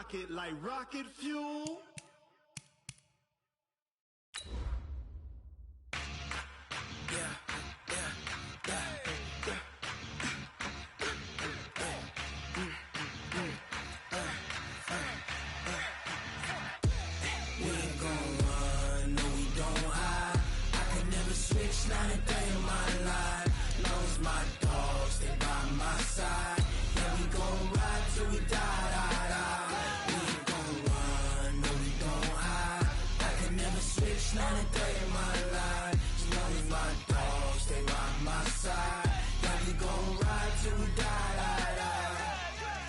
rocket like rocket fuel. Not a day in my life. Knows my dogs, they by my side. Yeah, we gon' ride till we die. We ain't gon' run, no, we don't hide. I can never switch, not a day in my life. Knows my dogs, they by my side. Yeah, we gon' ride till we die.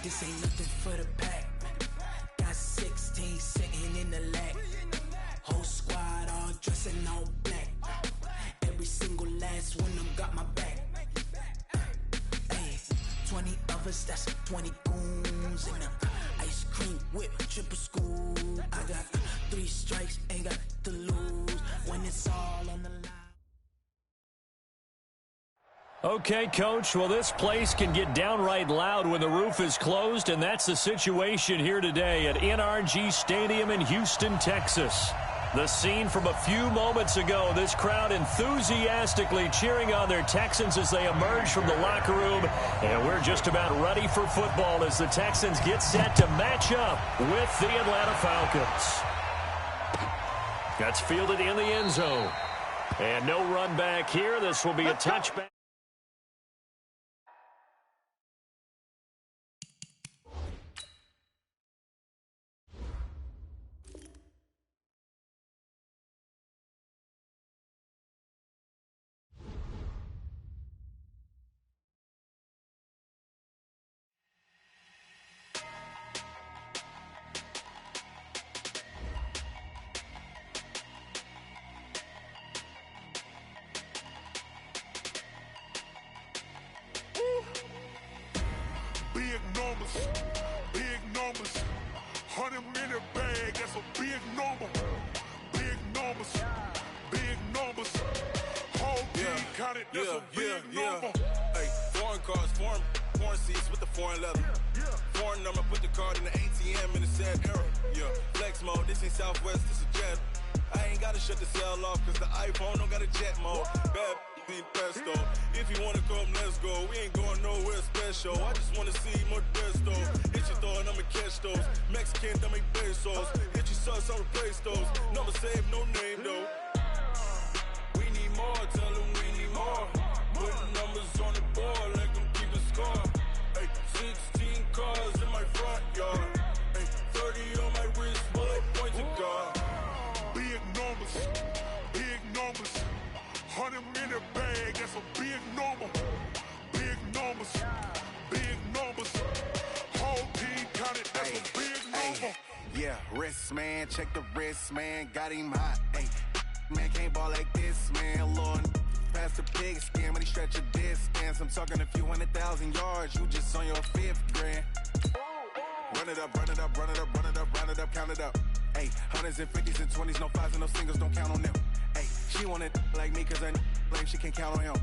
This ain't nothing for the pack. Got 16 sitting in the lag. Whole squad all dressing all black. Every single last one of them got my back. Hey, 20 of us, that's 20 goons in the ice cream whip, triple scoop. I got 3 strikes, ain't got to lose when it's all on the line. Okay, Coach, well, this place can get downright loud when the roof is closed, and that's the situation here today at NRG Stadium in Houston, Texas. The scene from a few moments ago, this crowd enthusiastically cheering on their Texans as they emerge from the locker room. And we're just about ready for football as the Texans get set to match up with the Atlanta Falcons. That's fielded in the end zone. And no run back here. This will be a touchback. Big numbers, 100-minute bag, that's a big number. Big numbers, whole team counted, that's a big number. Hey, foreign cars, foreign seats with the foreign leather. Foreign number, put the card in the ATM in the sad era. Yeah, flex mode, this ain't Southwest, this is Jet. I ain't gotta shut the cell off, cause the iPhone don't got a jet mode. Bad ain't pesto. If you wanna come, let's go. We ain't going nowhere special. I just wanna see more Modesto. Hit your thought, I'ma catch those. Mexican, dummy pesos. Hit your sauce, I'll replace those. Number save, no name though. We need more, tell them we need more. Putting numbers on the board, let them keep the score. Hey, 16 cars in my front yard. Hey, 30 on my wrist, bullet point to God. Big numbers, 100-minute bag, that's a big number. Big numbers, whole team counted, that's a big number. Yeah, wrist man, check the wrist man, got him hot. Hey, man can't ball like this, man. Lord, past the pig skin, but he stretch a distance. I'm talking a few 100,000 yards, you just on your 5th grand. Run it up, count it up. Hey, 100s and 50s and 20s, no 5s and no singles, don't count on them. Hey, she want it like me, cause I like she can count on him.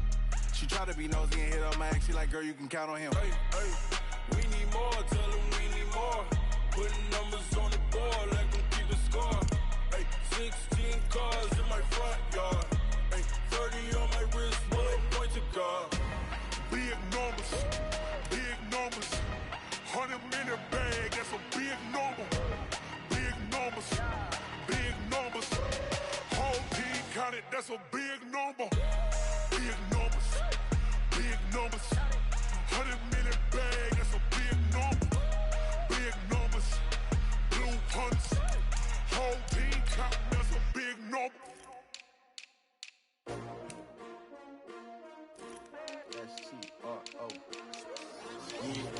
She try to be nosy and hit up my ex, she like, girl, you can count on him. Hey, we need more, tell them we need more. Putting numbers on the board, let them keep the score. Hey, 16 cars in my front yard. Hey, 30 on my wrist, bullet point to God. Big numbers, 100-minute bag, that's a big number. Big numbers, whole team counted, that's a big number. Big numbers, 100-minute bag, that's a big number. Big numbers, blue punts, whole team counting, that's a big number. S-T-R-O. Yeah.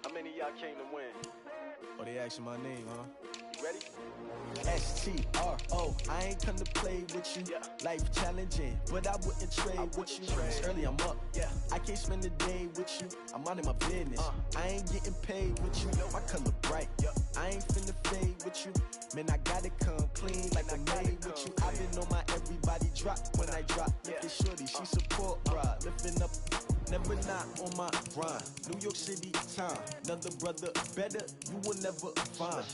How many of y'all came to win? Oh, they asking my name, huh? You ready? S-T-R-O. I ain't come to play with you. Yeah. Life challenging, but I wouldn't trade with you. It's early, I'm up. Yeah. I can't spend the day with you. I'm out of my business. I ain't getting paid with you. My color bright. Yeah. I ain't finna fade with you. Man, I gotta come clean like I made with you. I been on my everybody drop when I drop. Look at shorty, she support, bro. Lifting up never not on my grind. New York City time, another brother better, you will never find.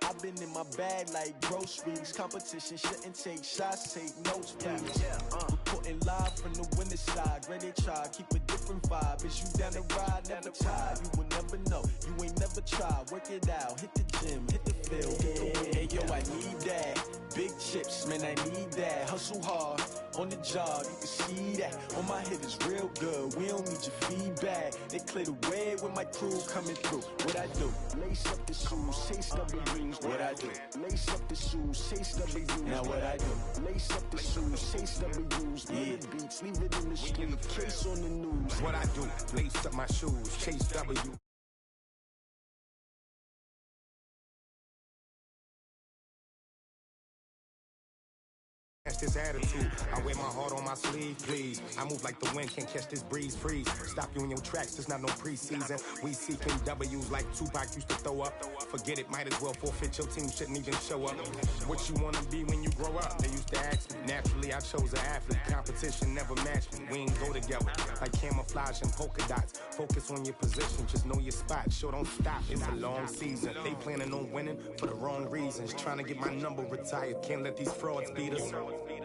I've been in my bag like groceries. Competition shouldn't take shots, take notes, please. Reporting live from the winner's side. Great they try, keep a different vibe. Is you down the ride, never tired. You will never know, you ain't never tried. Work it out, hit the gym, hit the field, get the win. Hey yo, I need that. Big chips, man, I need that. Hustle hard, on the job, you can see that. On my hit is real good, we don't need your feedback. They clear the way with my crew coming through. What I do? Lace up the shoes, chase W's. What I do? Lace up the shoes, chase W's. Now what I do? Lace up the shoes, chase W's. Yeah, beats, leave it in the street, case on the news. What I do? Lace up my shoes, chase W. This attitude, I wear my heart on my sleeve, please. I move like the wind, can't catch this breeze, freeze. Stop you in your tracks, there's not no preseason. We seeking W's like Tupac used to throw up. Forget it, might as well forfeit, your team shouldn't even show up. What you wanna be when you grow up? They used to ask me. Naturally, I chose an athlete. Competition never matched me. We ain't go together like camouflage and polka dots. Focus on your position, just know your spot. Sure, don't stop, it's a long season. They planning on winning for the wrong reasons. Trying to get my number retired, can't let these frauds beat us.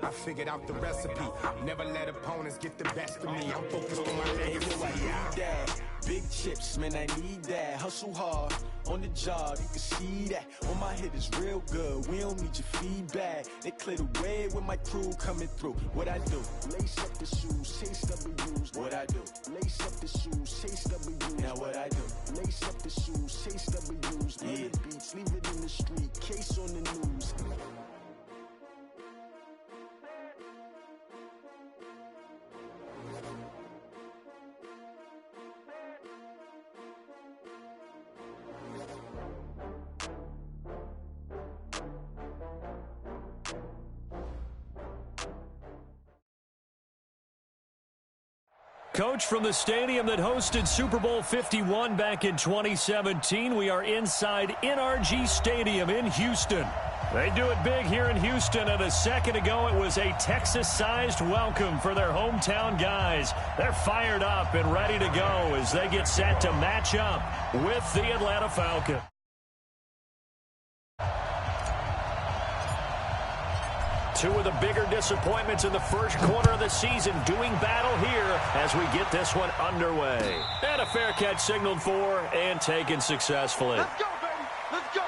I figured out the recipe. Never let opponents get the best of me. I'm focused on my legacy. I need that. Big chips, man, I need that. Hustle hard, on the job, you can see that. On my hit is real good, we don't need your feedback. They clear the way with my crew coming through. What I do? Lace up the shoes, chase W's. What I do? Lace up the shoes, chase W's. Now what I do? Lace up the shoes, chase W's. Yeah, beats, leave it in the street, case on the news. Coach, from the stadium that hosted Super Bowl 51 back in 2017, we are inside NRG Stadium in Houston. They do it big here in Houston, and a second ago it was a Texas-sized welcome for their hometown guys. They're fired up and ready to go as they get set to match up with the Atlanta Falcons. Two of the bigger disappointments in the first quarter of the season doing battle here as we get this one underway. And a fair catch signaled for and taken successfully. Let's go, baby. Let's go.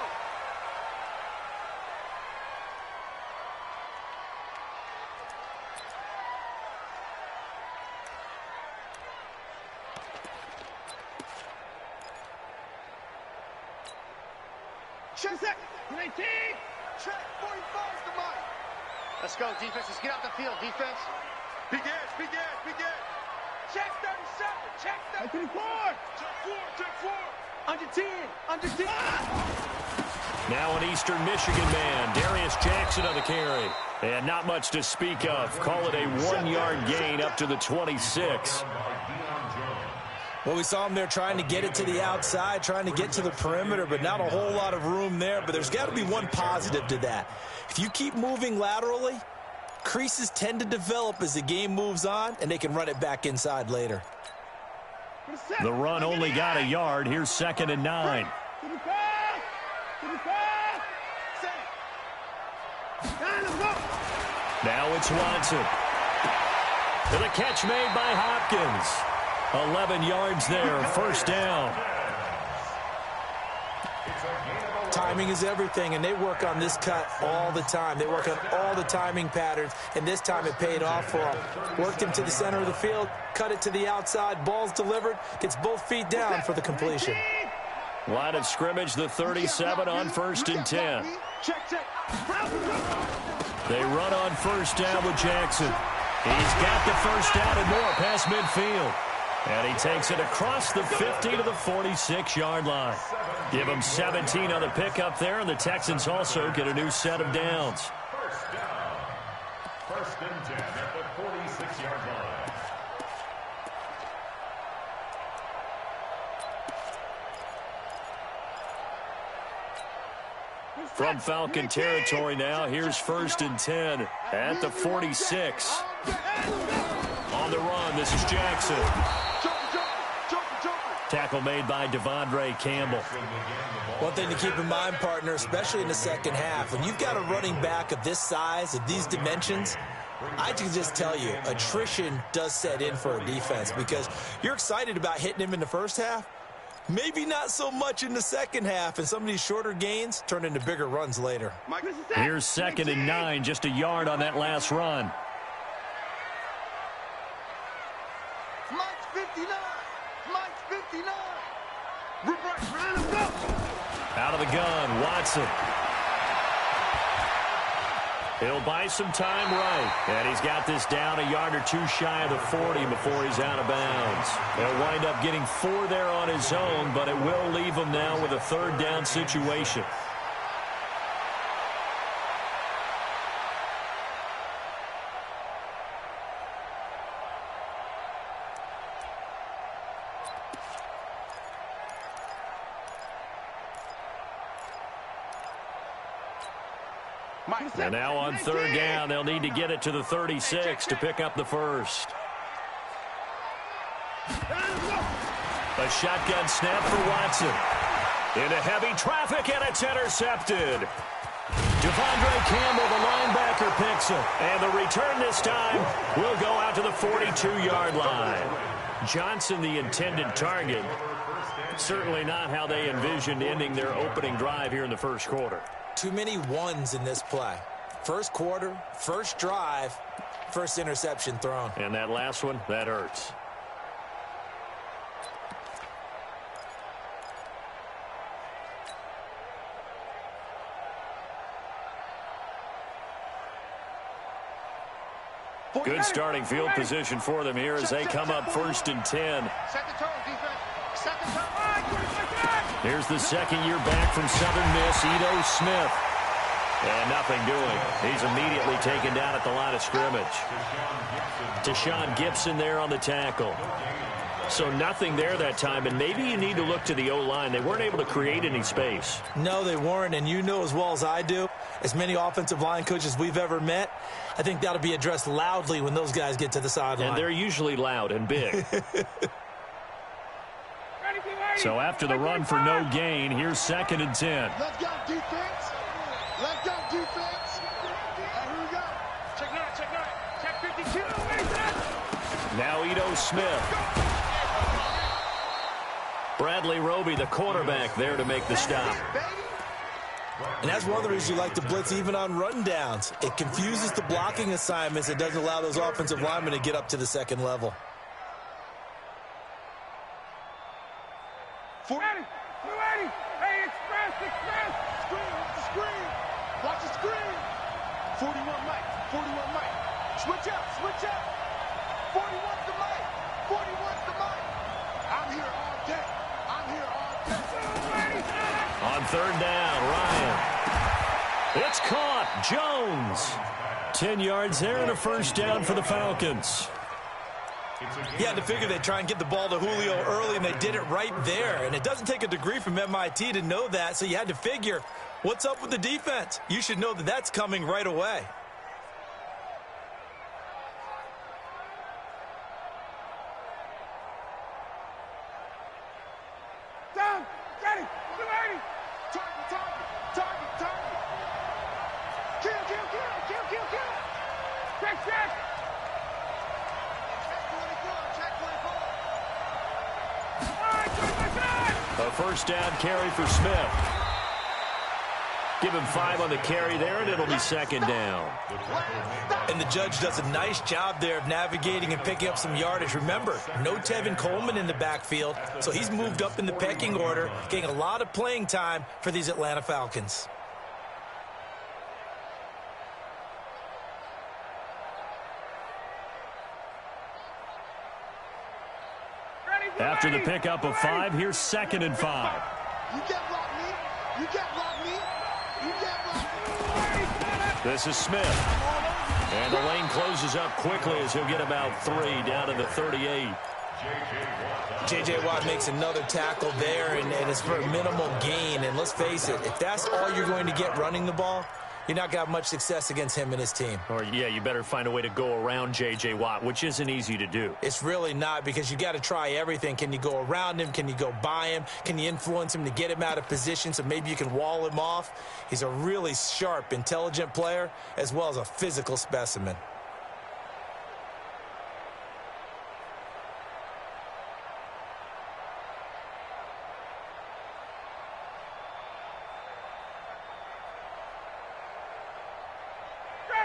Check it. 19. Check. 45 is the mic. Let's go, defense. Let's get out the field, defense. Big ass, big ass, big ass. Check 37. Check 34. Check 4. Under 10. Under 10. Now an Eastern Michigan man, Darius Jackson on the carry. And not much to speak of. Call it a 1-yard gain up to the 26. Well, we saw him there trying to get it to the outside, trying to get to the perimeter, but not a whole lot of room there. But there's got to be one positive to that. If you keep moving laterally, creases tend to develop as the game moves on, and they can run it back inside later. The run only got a yard. Here's 2nd and 9. Now it's Watson. To the catch made by Hopkins. 11 yards there, first down. Timing is everything, and they work on this cut all the time. They work on all the timing patterns, and this time it paid off for them. Worked him to the center of the field, cut it to the outside, ball's delivered, gets both feet down for the completion. Line of scrimmage, the 37 on 1st and 10. They run on first down with Jackson. He's got the first down and more past midfield. And he takes it across the 50 to the 46-yard line. Give him 17 on the pickup there, and the Texans also get a new set of downs. First down. 1st and 10 at the 46-yard line. From Falcon territory now, here's 1st and 10 at the 46. On the run, this is Jackson. Tackle made by Devondre Campbell. One thing to keep in mind, partner, especially in the second half, when you've got a running back of this size, of these dimensions, I can just tell you, attrition does set in for a defense because you're excited about hitting him in the first half. Maybe not so much in the second half, and some of these shorter gains turn into bigger runs later. Here's 2nd and 9, just a yard on that last run. Mike's 59. Mike's 59. Out of the gun, Watson. He'll buy some time right. And he's got this down a yard or two shy of the 40 before he's out of bounds. He'll wind up getting 4 there on his own, but it will leave him now with a 3rd down situation. And now on 3rd down, they'll need to get it to the 36 to pick up the first. A shotgun snap for Watson. Into heavy traffic, and it's intercepted. Devondre Campbell, the linebacker, picks it. And the return this time will go out to the 42-yard line. Johnson, the intended target. Certainly not how they envisioned ending their opening drive here in the first quarter. Too many ones in this play. First quarter, first drive, first interception thrown. And that last one, that hurts. Good starting field position for them here as they come up 1st and 10. Set the tone, defense. Set the tone. Here's the 2nd year back from Southern Miss, Ito Smith. And nothing doing. He's immediately taken down at the line of scrimmage. Deshaun Gibson there on the tackle. So nothing there that time, and maybe you need to look to the O-line. They weren't able to create any space. No, they weren't, and you know as well as I do, as many offensive line coaches we've ever met, I think that'll be addressed loudly when those guys get to the sideline. And they're usually loud and big. So after the run for no gain, here's 2nd and 10. Let's go, defense. Let's go, defense. Here we go. Check 9, check 9. Check 52. Now Ito Smith. Bradley Roby, the quarterback, there to make the stop. And that's one of the reasons you like to blitz even on rundowns. It confuses the blocking assignments. It doesn't allow those offensive linemen to get up to the 2nd level. Ready. Hey, express. Screen. Watch the screen. 41 Mike. Switch up. 41's the Mike. I'm here all day. On 3rd down, Ryan. It's caught. Jones. 10 yards there and a 1st down for the Falcons. You had to figure they'd try and get the ball to Julio early, and they did it right there. And it doesn't take a degree from MIT to know that, so you had to figure, what's up with the defense? You should know that that's coming right away. Down. Ready. 280. Target. Kill. Check. A 1st down carry for Smith. Give him 5 on the carry there, and it'll be 2nd down. And the judge does a nice job there of navigating and picking up some yardage. Remember, no Tevin Coleman in the backfield, so he's moved up in the pecking order, getting a lot of playing time for these Atlanta Falcons. After the pickup of 5, here's 2nd and 5. You can't block me. This is Smith. And the lane closes up quickly as he'll get about 3 down to the 38. J.J. Watt makes another tackle there, and it's for a minimal gain. And let's face it, if that's all you're going to get running the ball, you're not going to have much success against him and his team. Or, yeah, you better find a way to go around J.J. Watt, which isn't easy to do. It's really not, because you got to try everything. Can you go around him? Can you go by him? Can you influence him to get him out of position so maybe you can wall him off? He's a really sharp, intelligent player as well as a physical specimen.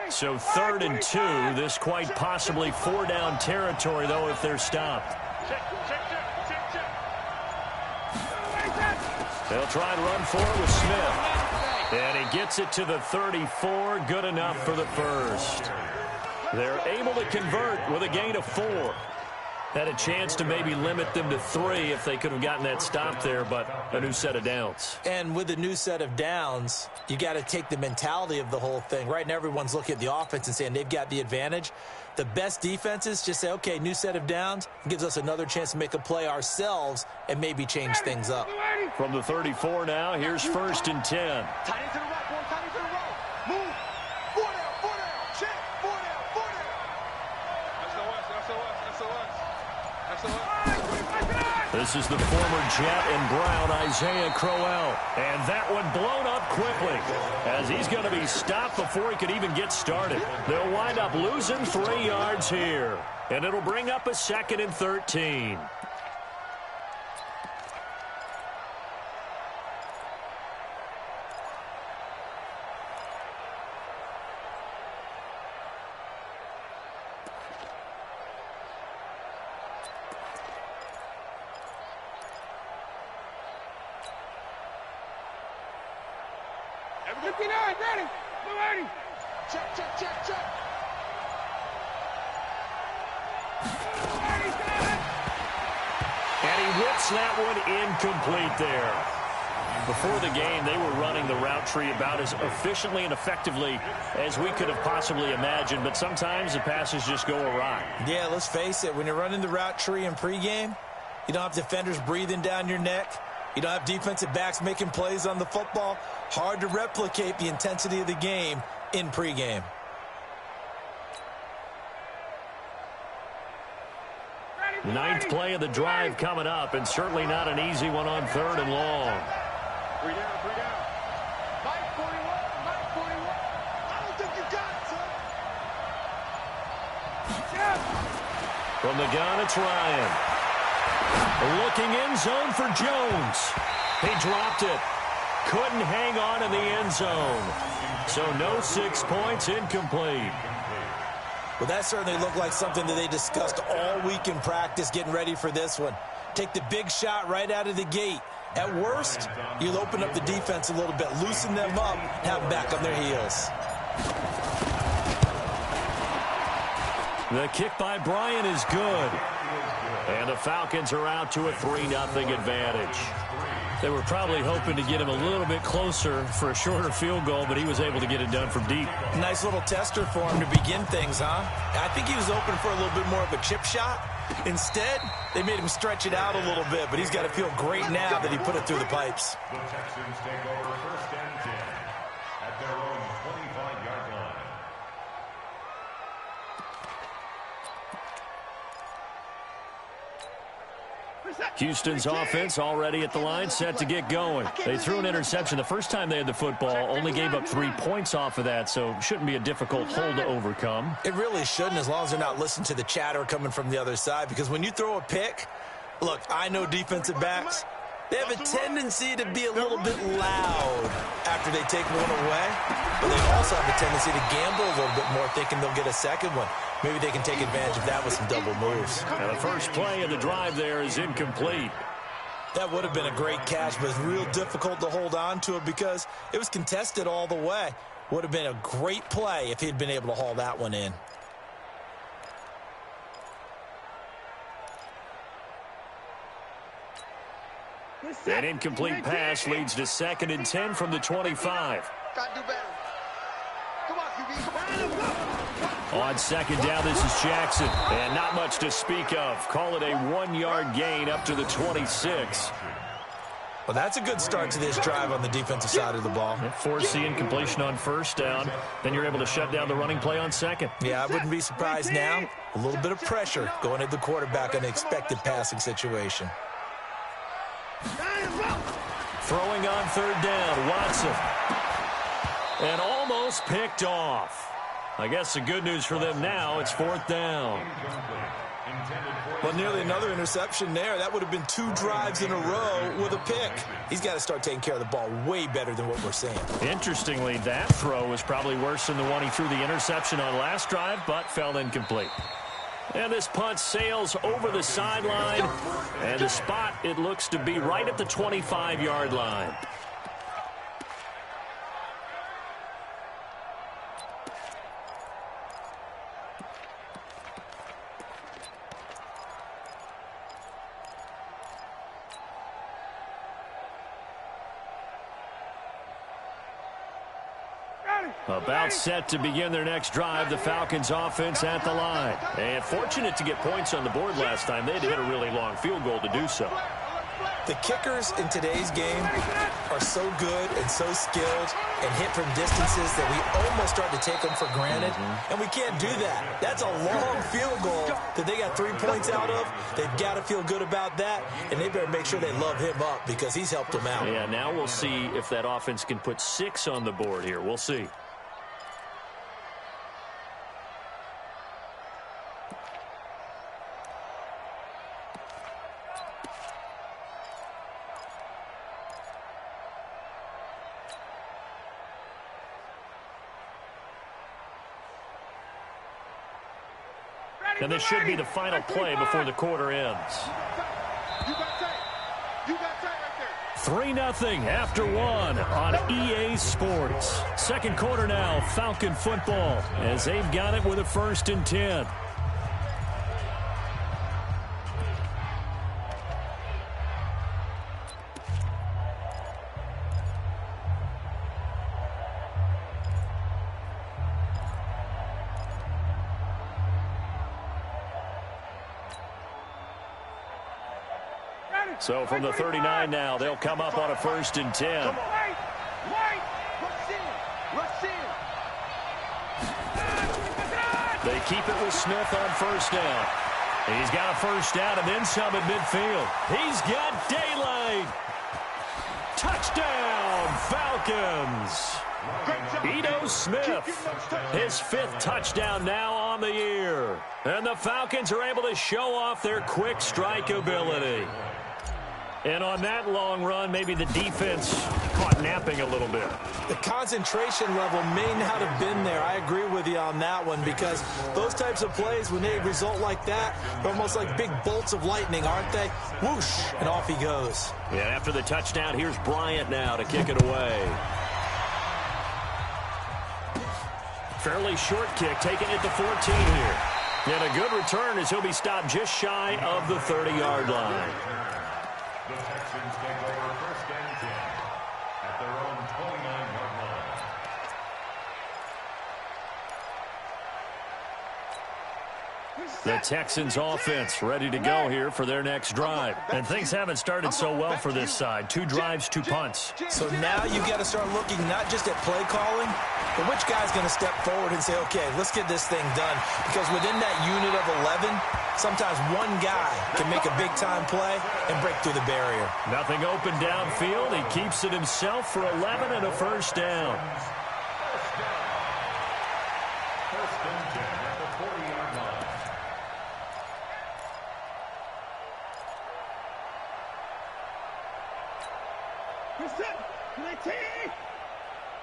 So 3rd and 2, this quite possibly 4-down territory, though, if they're stopped. They'll try and run for it with Smith. And he gets it to the 34, good enough for the first. They're able to convert with a gain of 4. Had a chance to maybe limit them to 3 if they could have gotten that stop there, but a new set of downs. And with a new set of downs, you got to take the mentality of the whole thing. Right now, everyone's looking at the offense and saying they've got the advantage. The best defenses just say, okay, new set of downs, gives us another chance to make a play ourselves and maybe change things up. From the 34 now, here's 1st and 10. Tight into the right, boy, tight into the right. Move. 4 down, check. 4 down. SOS. This is the former Jet and Brown, Isaiah Crowell. And that one blown up quickly as he's going to be stopped before he could even get started. They'll wind up losing 3 yards here. And it'll bring up a 2nd and 13. Ready. Check. And he whips that one incomplete there. Before the game, they were running the route tree about as efficiently and effectively as we could have possibly imagined, but sometimes the passes just go awry. Yeah, let's face it, when you're running the route tree in pregame, you don't have defenders breathing down your neck. You don't have defensive backs making plays on the football. Hard to replicate the intensity of the game in pregame. Ninth play of the drive coming up, and certainly not an easy one on 3rd and long. 3 down. Mike 41. I don't think you got it, son. From the gun, it's Ryan. Looking end zone for Jones. He dropped it. Couldn't hang on in the end zone. So no 6 points, incomplete. Well, that certainly looked like something that they discussed all week in practice getting ready for this one. Take the big shot right out of the gate. At worst, you'll open up the defense a little bit, loosen them up, have them back on their heels. The kick by Bryant is good. And the Falcons are out to a 3-0 advantage. They were probably hoping to get him a little bit closer for a shorter field goal, but he was able to get it done from deep. Nice little tester for him to begin things, huh? I think he was open for a little bit more of a chip shot. Instead, they made him stretch it out a little bit, but he's got to feel great now that he put it through the pipes. The Texans take over 1st and 10 at their own 25-yard line. Houston's offense already at the line, set to get going. They threw an interception the first time they had the football, only gave up 3 points off of that, so shouldn't be a difficult hole to overcome. It really shouldn't, as long as they're not listening to the chatter coming from the other side, because when you throw a pick, look, I know defensive backs, they have a tendency to be a little bit loud after they take one away, but they also have a tendency to gamble a little bit more, thinking they'll get a second one. Maybe they can take advantage of that with some double moves. And the first play of the drive there is incomplete. That would have been a great catch, but it's real difficult to hold on to it because it was contested all the way. Would have been a great play if he'd been able to haul that one in. An incomplete pass leads to 2nd and 10 from the 25. Gotta do better. Come on, QB. Come on. On 2nd down, this is Jackson. And not much to speak of. Call it a 1-yard gain up to the 26. Well, that's a good start to this drive on the defensive side of the ball. Forcing incompletion on first down. Then you're able to shut down the running play on second. Yeah, I wouldn't be surprised now. A little bit of pressure going at the quarterback in an expected passing situation. Throwing on third down, Watson. And almost picked off. I guess the good news for them now, it's fourth down. Well, nearly another interception there. That would have been 2 drives in a row with a pick. He's got to start taking care of the ball way better than what we're seeing. Interestingly, that throw was probably worse than the one he threw the interception on last drive, but fell incomplete. And this punt sails over the sideline. And the spot, it looks to be right at the 25-yard line. About set to begin their next drive, the Falcons offense at the line. And fortunate to get points on the board last time. They had to hit a really long field goal to do so. The kickers in today's game are so good and so skilled and hit from distances that we almost start to take them for granted, and we can't do that. That's a long field goal that they got 3 points out of. They've got to feel good about that, and they better make sure they love him up because he's helped them out. Yeah, now we'll see if that offense can put 6 on the board here. We'll see. And this should be the final play before the quarter ends. 3-0 after 1 on EA Sports. Second quarter now, Falcon football, as they've got it with a 1st and 10. So from the 39 now, they'll come up on a 1st and 10. They keep it with Smith on 1st down. He's got a 1st down and then some at midfield. He's got daylight. Touchdown, Falcons. Ito Smith, his 5th touchdown now on the year. And the Falcons are able to show off their quick strike ability. And on that long run, maybe the defense caught napping a little bit. The concentration level may not have been there. I agree with you on that one because those types of plays, when they result like that, they're almost like big bolts of lightning, aren't they? Whoosh, and off he goes. Yeah, after the touchdown, here's Bryant now to kick it away. Fairly short kick, taken at the 14 here. And a good return as he'll be stopped just shy of the 30-yard line. The Texans take over 1st and 10 at their own 29-yard line. The Texans offense ready to go here for their next drive. And things haven't started so well for this side. 2 drives, 2 punts. So now you got to start looking not just at play calling, but which guy's going to step forward and say, okay, let's get this thing done. Because within that unit of 11, sometimes one guy can make a big-time play and break through the barrier. Nothing open downfield. He keeps it himself for 11 and a 1st down. 1st and 10 at the 40-yard line.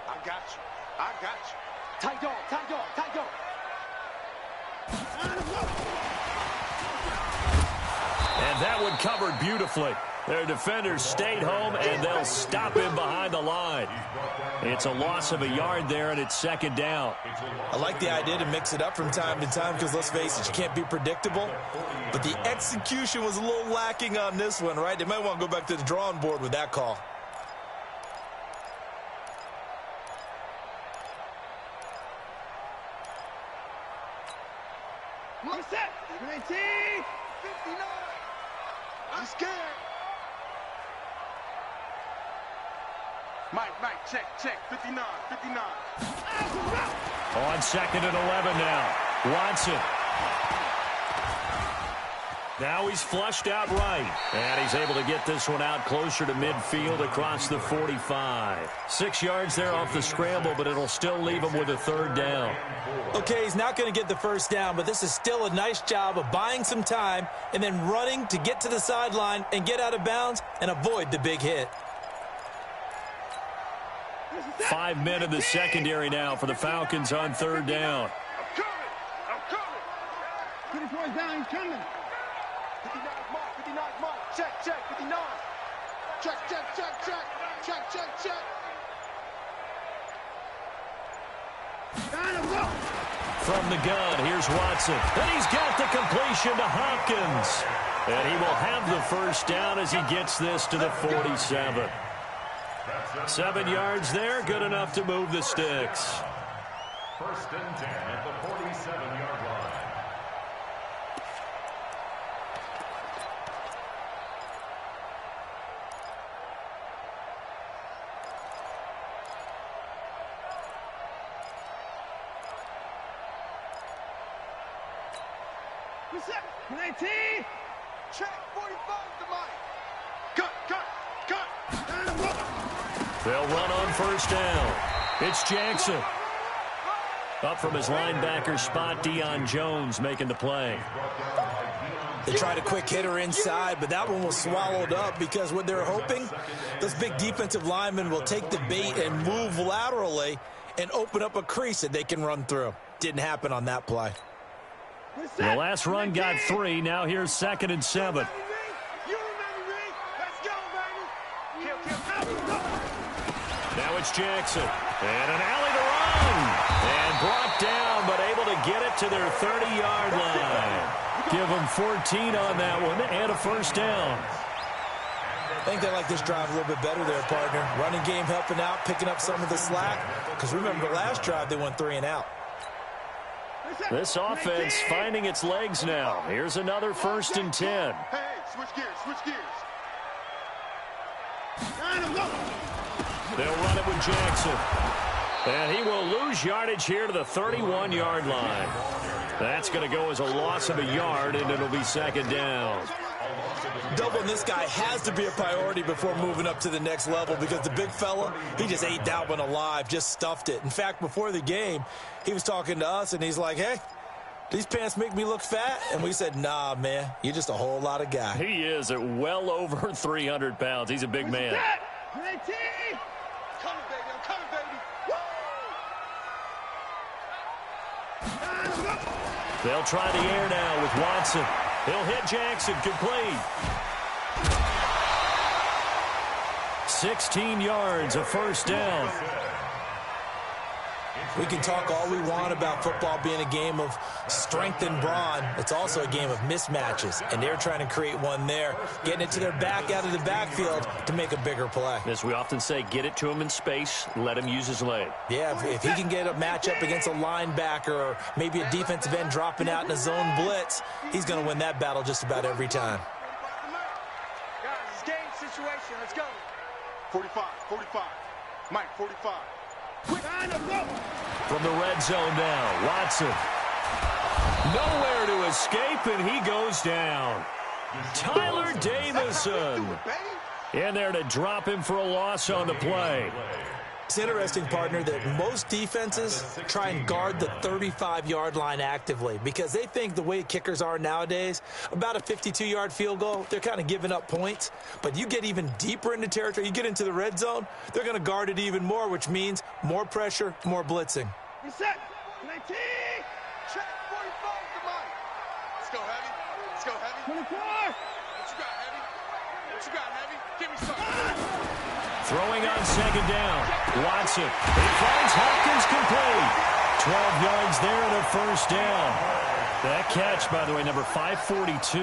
I got you. I got you. Tight dog, tight dog, tight dog. And that one covered beautifully. Their defenders stayed home, and they'll stop him behind the line. It's a loss of a yard there, and it's 2nd down. I like the idea to mix it up from time to time because, let's face it, you can't be predictable. But the execution was a little lacking on this one, right? They might want to go back to the drawing board with that call. What's that? 19, 59. I'm scared. Mike, check, 59. On 2nd and 11 now. Watson. Now he's flushed out right. And he's able to get this one out closer to midfield across the 45. 6 yards there off the scramble, but it'll still leave him with a 3rd down. Okay, he's not going to get the 1st down, but this is still a nice job of buying some time and then running to get to the sideline and get out of bounds and avoid the big hit. 5 men in the secondary now for the Falcons on 3rd down. I'm coming. 54 down, he's coming. 59 mark. Check, 59. Check. From the gun, here's Watson. And he's got the completion to Hopkins. And he will have the 1st down as he gets this to the 47. 7 yards there, good enough to move the sticks. 1st and 10 at the 47-yard line. What's up? 19. Check, 45 to Mike. Cut. They'll run on 1st down. It's Jackson. Up from his linebacker spot, Deion Jones making the play. They tried a quick hitter inside, but that one was swallowed up because what they're hoping, those big defensive linemen will take the bait and move laterally and open up a crease that they can run through. Didn't happen on that play. The last run got 3. Now here's 2nd and 7. Now it's Jackson. And an alley to run. And brought down, but able to get it to their 30-yard line. Give them 14 on that one and a 1st down. I think they like this drive a little bit better there, partner. Running game helping out, picking up some of the slack. Because remember the last drive, they went 3 and out. This offense finding its legs now. Here's another 1st and 10. Hey, switch gears. They'll run it with Jackson. And he will lose yardage here to the 31-yard line. That's going to go as a loss of a yard, and it'll be 2nd down. Doubling this guy has to be a priority before moving up to the next level because the big fella, he just ate that one alive, just stuffed it. In fact, before the game, he was talking to us, and he's like, hey, these pants make me look fat? And we said, nah, man, you're just a whole lot of guy. He is at well over 300 pounds. He's a big man. 19. I'm coming, baby. They'll try the air now with Watson. He'll hit Jackson, complete. 16 yards, a 1st down. We can talk all we want about football being a game of strength and brawn. It's also a game of mismatches, and they're trying to create one there, getting it to their back out of the backfield to make a bigger play. As we often say, get it to him in space, let him use his leg. Yeah, if he can get a matchup against a linebacker or maybe a defensive end dropping out in a zone blitz, he's going to win that battle just about every time. Guys, it's game situation. Let's go. 45. Mike, 45. From the red zone now, Watson. Nowhere to escape, and he goes down. Tyler Davison in there to drop him for a loss on the play. It's interesting, partner, that most defenses try and guard the 35-yard line actively because they think the way kickers are nowadays, about a 52-yard field goal, they're kind of giving up points. But you get even deeper into territory, you get into the red zone, they're going to guard it even more, which means more pressure, more blitzing. Reset. 19. Check 45 to Mike. Let's go, heavy. 24. What you got, heavy? Give me something. Throwing on 2nd down. Watson. He finds Hopkins complete. 12 yards there and a 1st down. That catch, by the way, number 542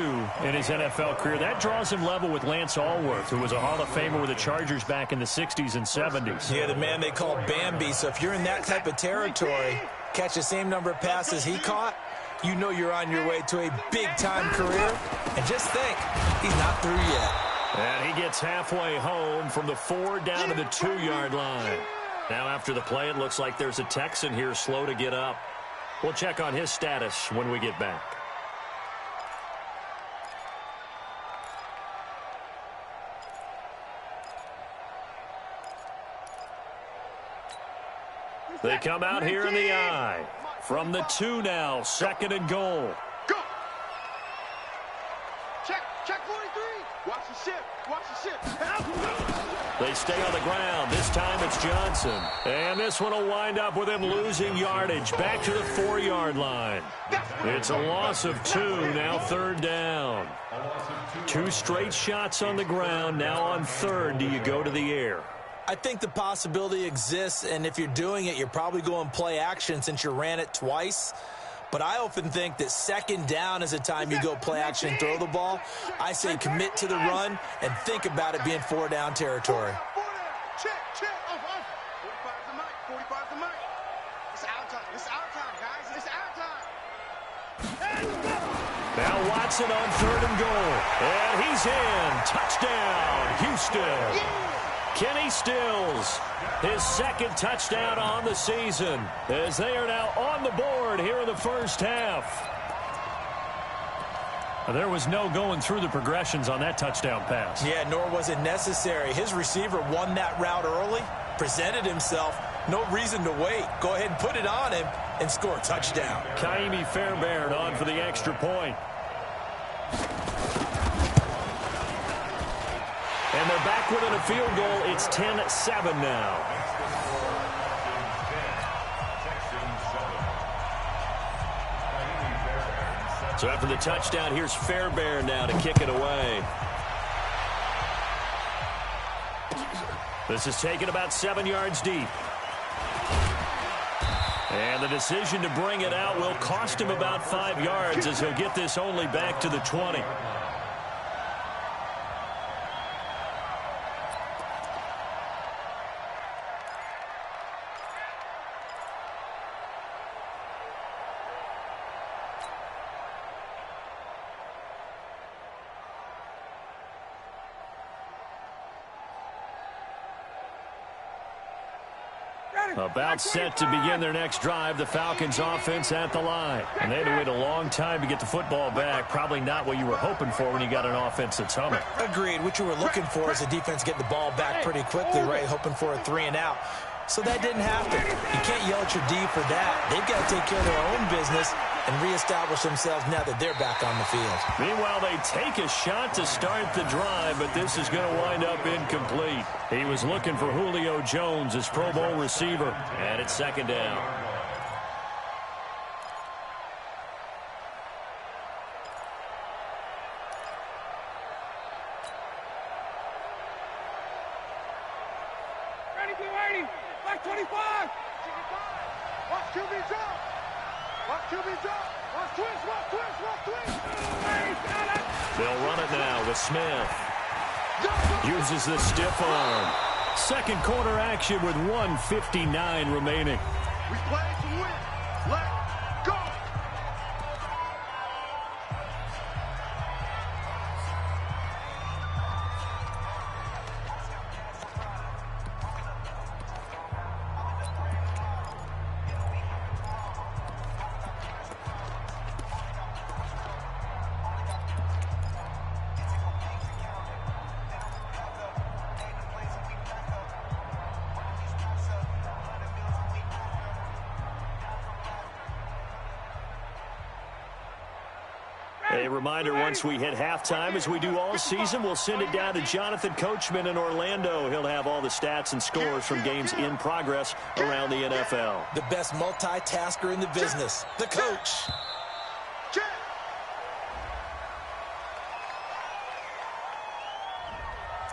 in his NFL career. That draws him level with Lance Allworth, who was a Hall of Famer with the Chargers back in the 60s and 70s. Yeah, the man they call Bambi. So if you're in that type of territory, catch the same number of passes he caught, you know you're on your way to a big-time career. And just think, he's not through yet. And he gets halfway home from the 4 down to the 2-yard line. Now after the play, it looks like there's a Texan here slow to get up. We'll check on his status when we get back. They come out here in the I. From the 2 now, 2nd and goal. Go! Check 43. Watch the ship. Watch the ship. They stay on the ground. This time it's Johnson. And this one will wind up with him losing yardage. Back to the 4-yard line. It's a loss of 2, now 3rd down. 2 straight shots on the ground. Now on 3rd, do you go to the air? I think the possibility exists, and if you're doing it, you're probably going play action since you ran it twice. But I often think that 2nd down is the time you go play action and throw the ball. I say commit to the run and think about it being 4-down territory. Check. 45's the mic. 45's the mic. It's our time. It's our time, guys. It's our time. Now Watson on 3rd and goal. And he's in. Touchdown, Houston. Kenny Stills, his 2nd touchdown on the season, as they are now on the board here in the first half. There was no going through the progressions on that touchdown pass. Yeah, nor was it necessary. His receiver won that route early, presented himself. No reason to wait. Go ahead and put it on him and score a touchdown. Kaimi Fairbairn on for the extra point. And they're back within a field goal. It's 10-7 now. So after the touchdown, here's Fairbairn now to kick it away. This is taken about 7 yards deep. And the decision to bring it out will cost him about 5 yards as he'll get this only back to the 20. About set to begin their next drive, the Falcons offense at the line. And they had to wait a long time to get the football back. Probably not what you were hoping for when you got an offense that's humming. Agreed. What you were looking for is a defense getting the ball back pretty quickly, right? Hoping for a 3 and out. So that didn't happen. You can't yell at your D for that. They've got to take care of their own business and reestablish themselves now that they're back on the field. Meanwhile, they take a shot to start the drive, but this is going to wind up incomplete. He was looking for Julio Jones, his Pro Bowl receiver, and it's 2nd down. Ready, be ready. Black 25. Watch QB drop. Watch QB drop. Watch twist. They'll run it now with Smith. Uses the stiff arm. 2nd quarter action with 1:59 remaining. We play to win. Let's go. A reminder, once we hit halftime, as we do all season, we'll send it down to Jonathan Coachman in Orlando. He'll have all the stats and scores from games in progress around the NFL. The best multitasker in the business, the coach.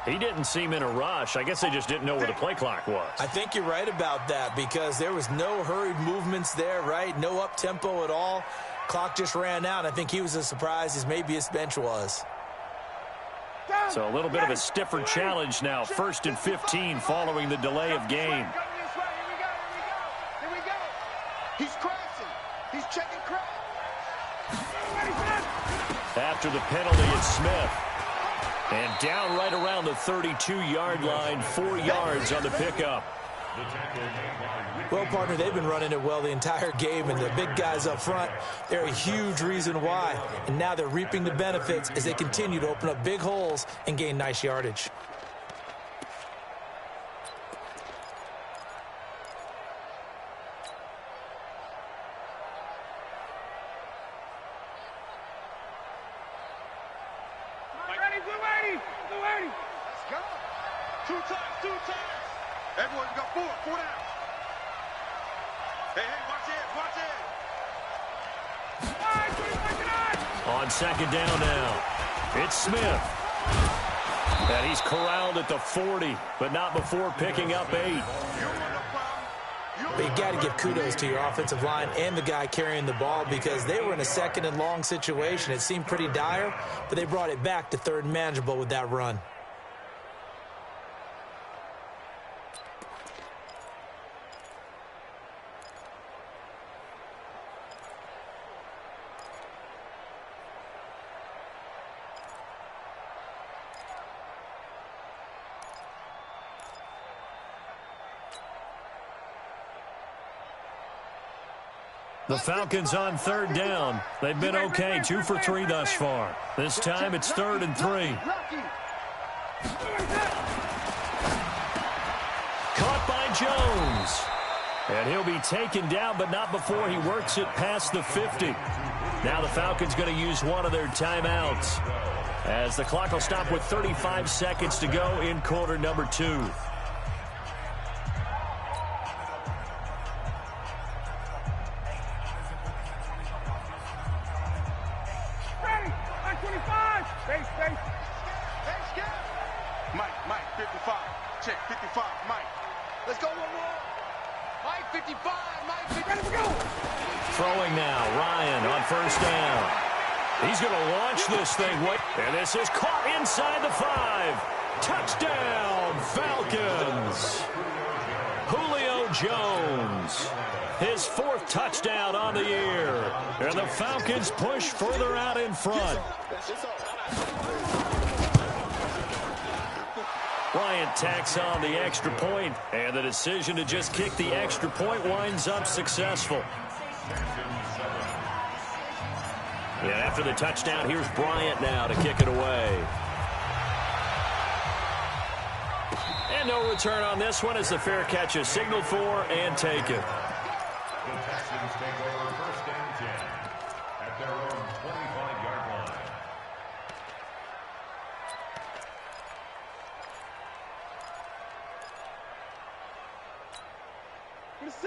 He didn't seem in a rush. I guess they just didn't know where the play clock was. I think you're right about that because there was no hurried movements there, right? No up-tempo at all. Clock just ran out. I think he was as surprised as maybe his bench was. So a little bit of a stiffer challenge now. 1st and 15 following the delay of game. Here we go. He's crashing. He's checking crash. After the penalty, it's Smith. And down right around the 32-yard line, 4 yards on the pickup. Well, partner, they've been running it well the entire game, and the big guys up front, they're a huge reason why. And now they're reaping the benefits as they continue to open up big holes and gain nice yardage. Let's go. Two times. Everyone got four down. Hey, watch it. On second down now, it's Smith. And he's corralled at the 40, but not before picking up 8. But you got to give kudos to your offensive line and the guy carrying the ball because they were in a second and long situation. It seemed pretty dire, but they brought it back to third and manageable with that run. The Falcons on third down. They've been okay, 2 for 3 thus far. This time it's 3rd and 3. Caught by Jones. And he'll be taken down, but not before he works it past the 50. Now the Falcons going to use one of their timeouts, as the clock will stop with 35 seconds to go in quarter number 2. Mike, 55. Check, 55. Mike. Let's go, one more. Mike, 55. Mike, 50. Ready to go. Throwing now, Ryan on first down. He's going to launch this thing. And this is caught inside the 5. Touchdown, Falcons. Julio Jones. His 4th touchdown on the year. And the Falcons push further out in front. Bryant tacks on the extra point, and the decision to just kick the extra point winds up successful. And after the touchdown, here's Bryant now to kick it away. And no return on this one as the fair catch is signaled for and taken. The Texans take over 1st and 10 at their own 25-yard line.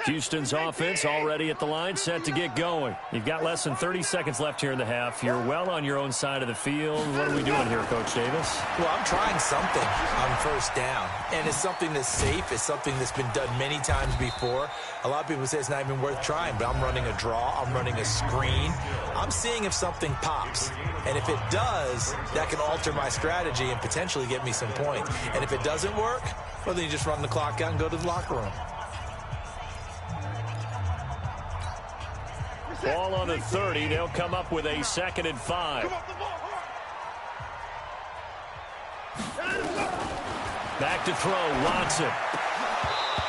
Houston's offense already at the line, set to get going. You've got less than 30 seconds left here in the half. You're well on your own side of the field. What are we doing here, Coach Davis? Well, I'm trying something on first down, and it's something that's safe. It's something that's been done many times before. A lot of people say it's not even worth trying, but I'm running a draw. I'm running a screen. I'm seeing if something pops, and if it does, that can alter my strategy and potentially get me some points. And if it doesn't work, well, then you just run the clock out and go to the locker room. Ball on the 30. They'll come up with a 2nd and 5. Back to throw, Watson.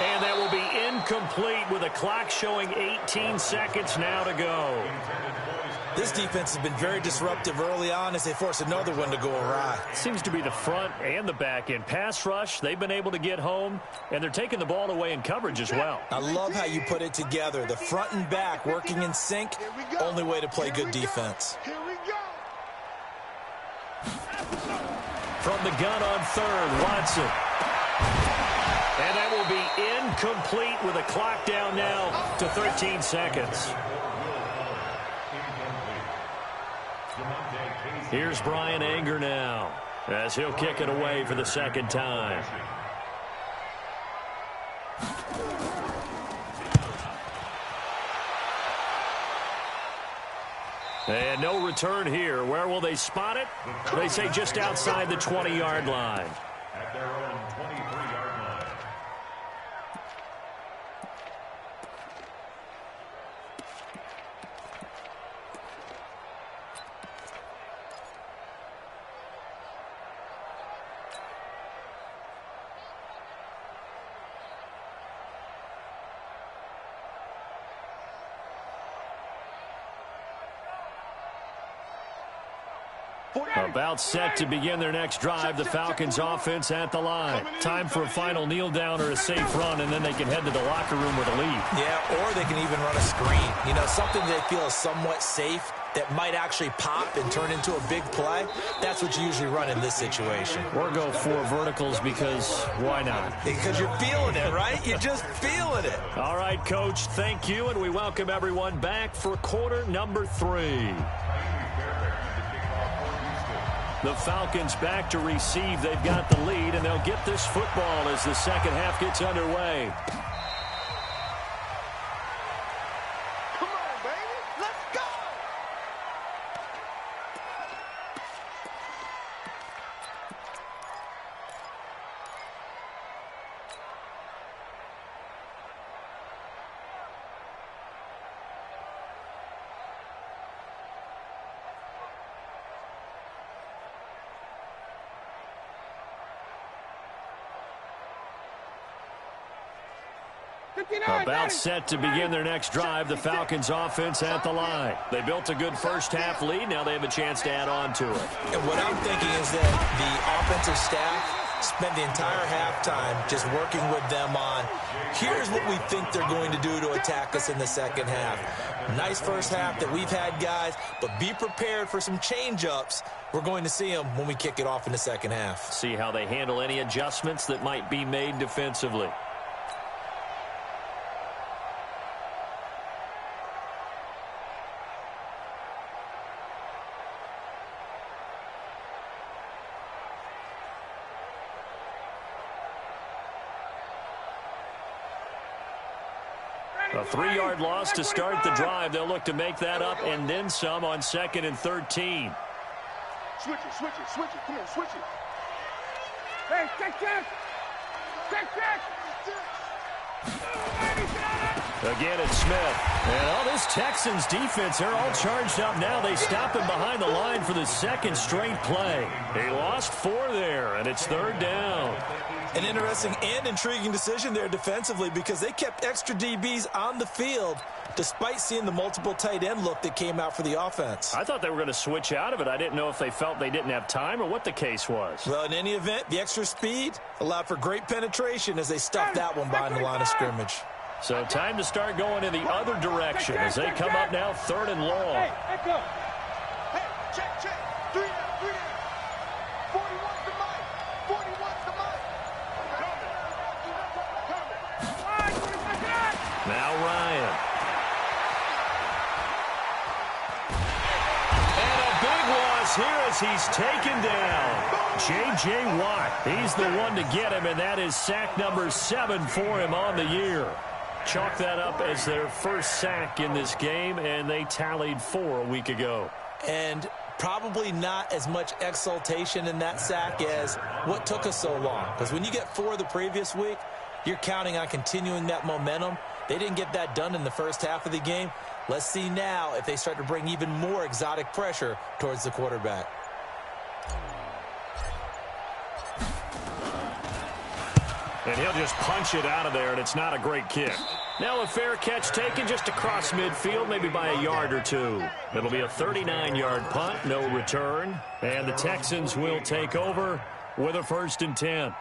And that will be incomplete with a clock showing 18 seconds now to go. This defense has been very disruptive early on as they force another one to go awry. Seems to be the front and the back end. Pass rush, they've been able to get home, and they're taking the ball away in coverage as well. I love how you put it together. The front and back working in sync, only way to play good defense. Here we go. From the gun on 3rd, Watson. And that will be incomplete with a clock down now to 13 seconds. Here's Brian Anger now as he'll kick it away for the 2nd time. And no return here. Where will they spot it? They say just outside the 20-yard line. At their own 23-yard line. About set to begin their next drive, the Falcons offense at the line. Time for a final kneel down or a safe run, and then they can head to the locker room with a lead. Yeah, or they can even run a screen. You know, something they feel is somewhat safe that might actually pop and turn into a big play. That's what you usually run in this situation. Or go 4 verticals because why not? Because you're feeling it, right? You're just feeling it. All right, Coach, thank you, and we welcome everyone back for quarter number 3. The Falcons back to receive. They've got the lead, and they'll get this football as the second half gets underway. Come on, baby. Let's go. About set to begin their next drive, the Falcons offense at the line. They built a good first half lead. Now they have a chance to add on to it. And what I'm thinking is that the offensive staff spent the entire halftime just working with them on, here's what we think they're going to do to attack us in the second half. Nice first half that we've had, guys, but be prepared for some change-ups. We're going to see them when we kick it off in the second half. See how they handle any adjustments that might be made defensively. A 3-yard loss to start the drive. They'll look to make that up and then some on 2nd and 13. Switch it, switch it, switch it. Come on, switch it. Hey, check. Again, it's Smith. And all this Texans defense, they're all charged up now. They stop him behind the line for the second straight play. They lost 4 there, and it's 3rd down. An interesting and intriguing decision there defensively because they kept extra DBs on the field despite seeing the multiple tight end look that came out for the offense. I thought they were going to switch out of it. I didn't know if they felt they didn't have time or what the case was. Well, in any event, the extra speed allowed for great penetration as they stuffed that one behind the line of scrimmage. So time to start going in the other direction as they come up now 3rd and long. Hey, check. 3 down. 41's the mic. 41's the mic. Now Ryan. And a big loss here as he's taken down. J.J. Watt, he's the one to get him, and that is sack number 7 for him on the year. Chalk that up as their first sack in this game, and they tallied 4 a week ago. And probably not as much exultation in that sack as what took us so long. Because when you get 4 the previous week, you're counting on continuing that momentum. They didn't get that done in the first half of the game. Let's see now if they start to bring even more exotic pressure towards the quarterback. And he'll just punch it out of there, and it's not a great kick. Now a fair catch taken just across midfield, maybe by a yard or 2. It'll be a 39-yard punt, no return. And the Texans will take over with a 1st and 10.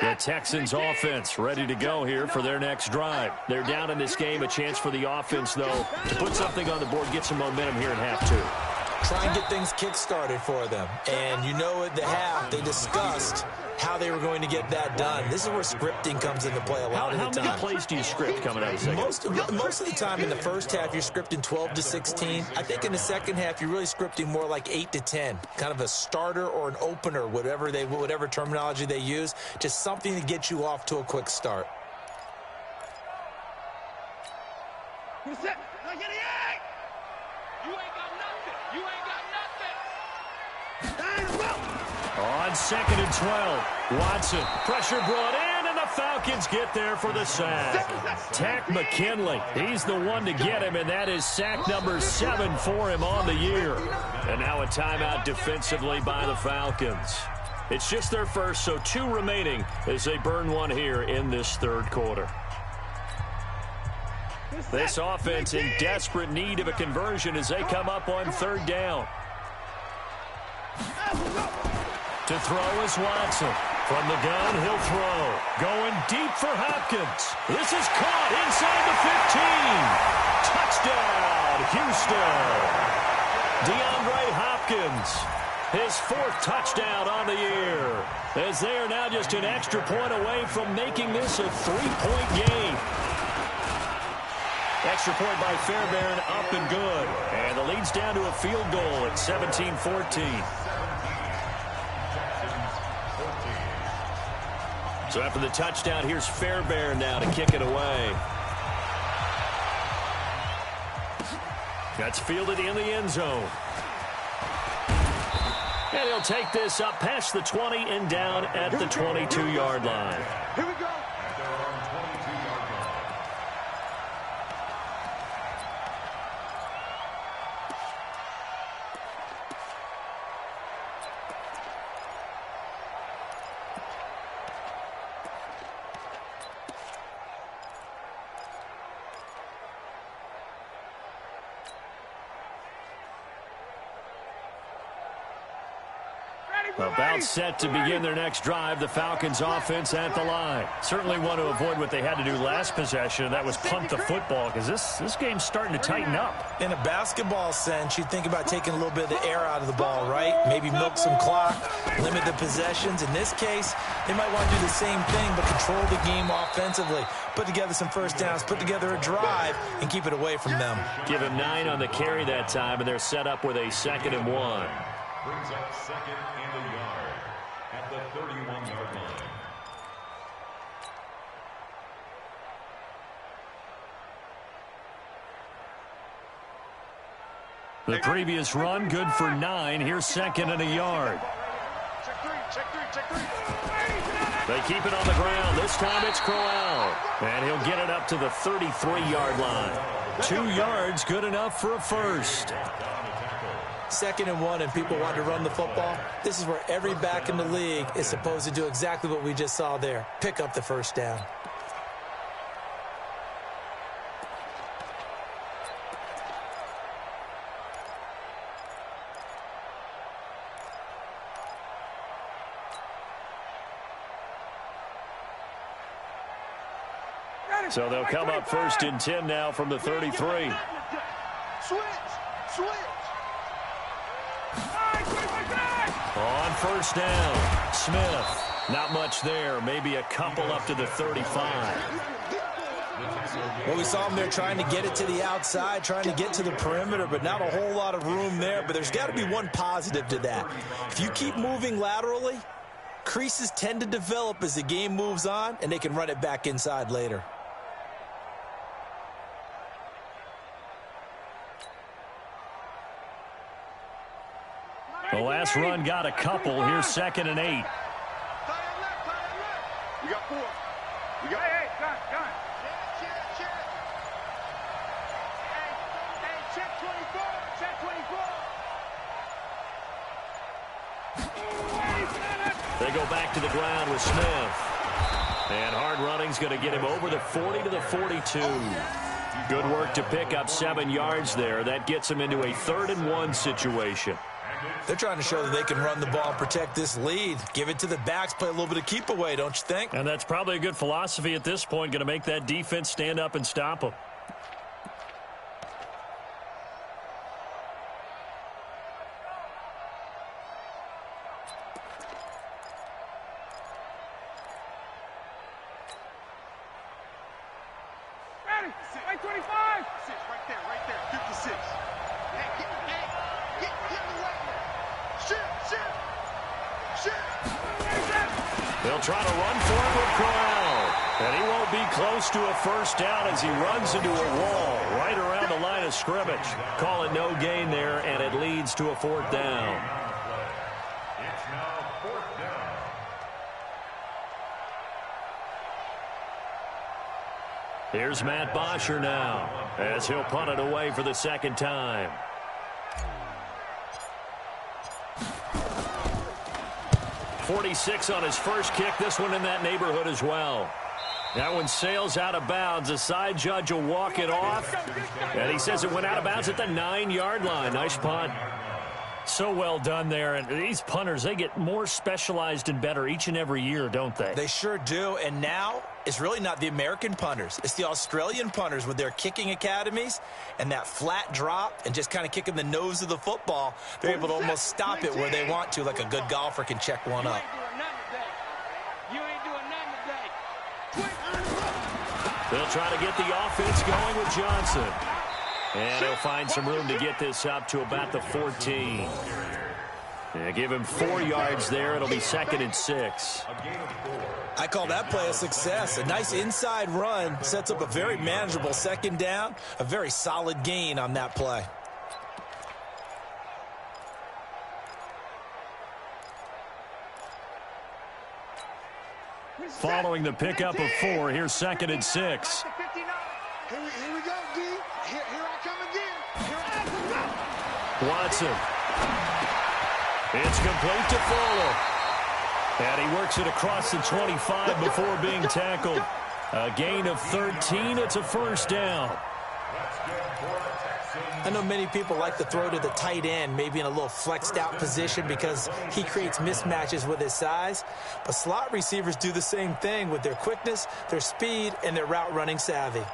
The Texans offense ready to go here for their next drive. They're down in this game. A chance for the offense, though, to put something on the board, get some momentum here in half 2. Try and get things kick-started for them. And you know at the half, they discussed how they were going to get that done. This is where scripting comes into play a lot of the time. How many plays do you script coming out of the second? Most of the time in the first half, you're scripting 12 to 16. I think in the second half, you're really scripting more like 8 to 10. Kind of a starter or an opener, whatever terminology they use. Just something to get you off to a quick start. Who's that? You ain't got nothing. You ain't got nothing. On 2nd and 12, Watson, pressure brought in, and the Falcons get there for the sack. Tack McKinley, he's the one to get him, and that is sack number 7 for him on the year. And now a timeout defensively by the Falcons. It's just their first, so 2 remaining as they burn one here in this third quarter. This offense in desperate need of a conversion as they come up on third down. To throw is Watson. From the gun, he'll throw. Going deep for Hopkins. This is caught inside the 15. Touchdown, Houston. DeAndre Hopkins, his 4th touchdown on the year, as they are now just an extra point away from making this a 3-point game. Extra point by Fairbairn, up and good. And the lead's down to a field goal at 17-14. So after the touchdown, here's Fairbairn now to kick it away. That's fielded in the end zone. And he'll take this up past the 20 and down at the 22-yard line. Here we go. About set to begin their next drive, the Falcons offense at the line. Certainly want to avoid what they had to do last possession, and that was punt the football, because this game's starting to tighten up. In a basketball sense, you think about taking a little bit of the air out of the ball, right? Maybe milk some clock, limit the possessions. In this case, they might want to do the same thing, but control the game offensively. Put together some first downs, put together a drive, and keep it away from them. Give him 9 on the carry that time, and they're set up with a 2nd and 1. Brings up 2nd and a yard at the 31-yard line. The previous run, good for 9. Here's 2nd and a yard. Check 3. They keep it on the ground. This time it's Crowell. And he'll get it up to the 33-yard line. 2 yards, good enough for a first. 2nd and 1, and people want to run the football. This is where every back in the league is supposed to do exactly what we just saw there. Pick up the first down. So they'll come up 1st and 10 now from the 33. Switch. On 1st down, Smith. Not much there. Maybe a couple up to the 35. Well, we saw him there trying to get it to the outside, trying to get to the perimeter, but not a whole lot of room there. But there's got to be one positive to that. If you keep moving laterally, creases tend to develop as the game moves on, and they can run it back inside later. The last run got a couple. Here's 2nd and 8. We got 4. We got hey, gun. Check. Hey, check 24. Check 24. They go back to the ground with Smith. And hard running's going to get him over the 40 to the 42. Good work to pick up 7 yards there. That gets him into a 3rd and 1 situation. They're trying to show that they can run the ball and protect this lead. Give it to the backs, play a little bit of keep away, don't you think? And that's probably a good philosophy at this point, going to make that defense stand up and stop them. Ready? 25. 6, right there. 56. They'll try to run for it with Crowell. And he won't be close to a first down as he runs into a wall right around the line of scrimmage. Calling no gain there, and it leads to a 4th down. It's now 4th down. Here's Matt Bosher now as he'll punt it away for the 2nd time. 46 on his first kick. This one in that neighborhood as well. That one sails out of bounds. The side judge will walk it off. And he says it went out of bounds at the 9-yard line. Nice punt. So well done there. And these punters, they get more specialized and better each and every year, don't they? They sure do. And now it's really not the American punters. It's the Australian punters with their kicking academies and that flat drop and just kind of kicking the nose of the football. They're able to almost stop it where they want to, like a good golfer can check one up. They'll try to get the offense going with Johnson. And he'll find some room to get this up to about the 14. Yeah, give him 4 yards there. It'll be 2nd and 6. I call that play a success. A nice inside run sets up a very manageable 2nd down. A very solid gain on that play. Following the pickup of 4, here's 2nd and 6. Here we go, D. Here I come again. Watson. It's complete to Fuller. And he works it across the 25 before being tackled. A gain of 13. It's a 1st down. I know many people like to throw to the tight end, maybe in a little flexed out position because he creates mismatches with his size. But slot receivers do the same thing with their quickness, their speed, and their route running savvy.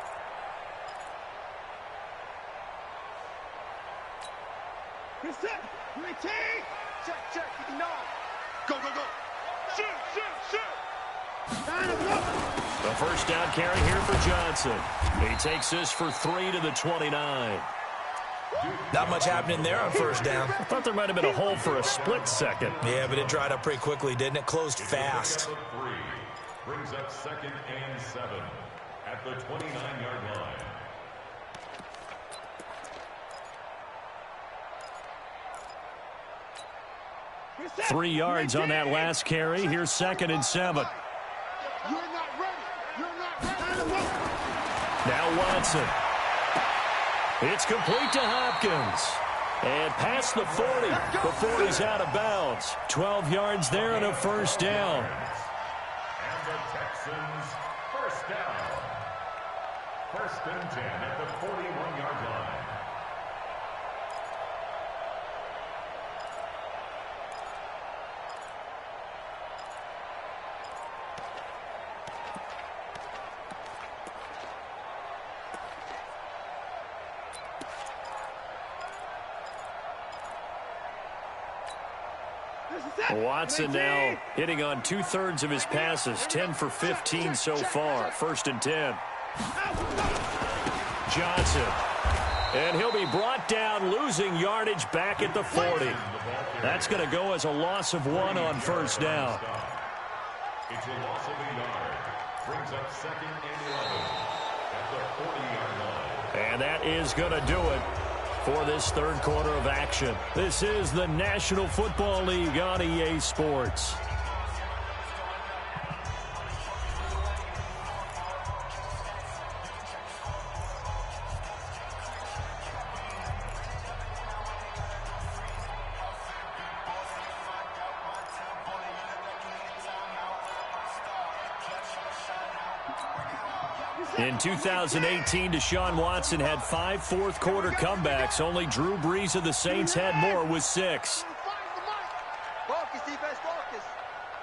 Check. No. Go. Shoot. The 1st down carry here for Johnson. He takes this for 3 to the 29. Not much happening there on 1st down. I thought there might have been a hole for a split second. Yeah, but it dried up pretty quickly, didn't it? Closed fast. Brings up 2nd and 7 at the 29-yard line. Three yards on that last carry. Here's 2nd and 7. You're not ready. Now Watson. It's complete to Hopkins. And past the 40 before he's out of bounds. 12 yards there and a 1st down. And the Texans, 1st down. 1st and 10 at the 41-yard line. Watson now hitting on 2/3 of his passes, 10 for 15 so far. 1st and 10. Johnson. And he'll be brought down, losing yardage back at the 40. That's going to go as a loss of 1 on 1st down. It's a loss of a yard. Brings up 2nd and 11 at the 40-yard line. And that is going to do it for this 3rd quarter of action. This is the National Football League on EA Sports. In 2018, Deshaun Watson had 5 fourth-quarter comebacks. Only Drew Brees of the Saints had more with 6. Focus, defense, focus.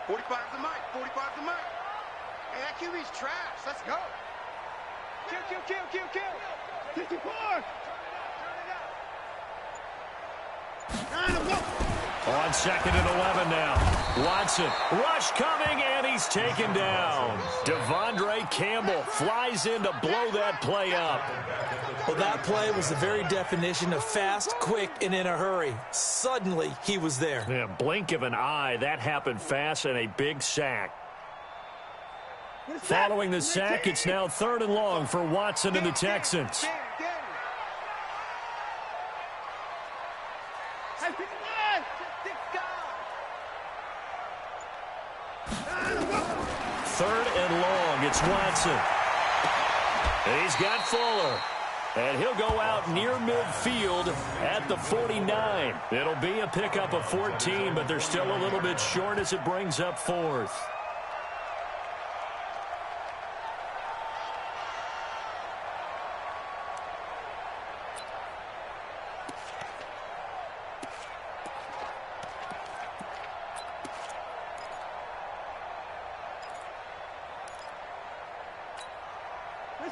45 the mic. Hey, that QB's trash. Let's go. Kill. 54. On 2nd and 11 now. Watson, rush coming, and he's taken down. Devondre Campbell flies in to blow that play up. Well, that play was the very definition of fast, quick, and in a hurry. Suddenly, he was there. Yeah, blink of an eye, that happened fast, and a big sack. Following the sack, it's now 3rd and long for Watson and the Texans. Third and long, it's Watson. And he's got Fuller. And he'll go out near midfield at the 49. It'll be a pickup of 14, but they're still a little bit short as it brings up fourth.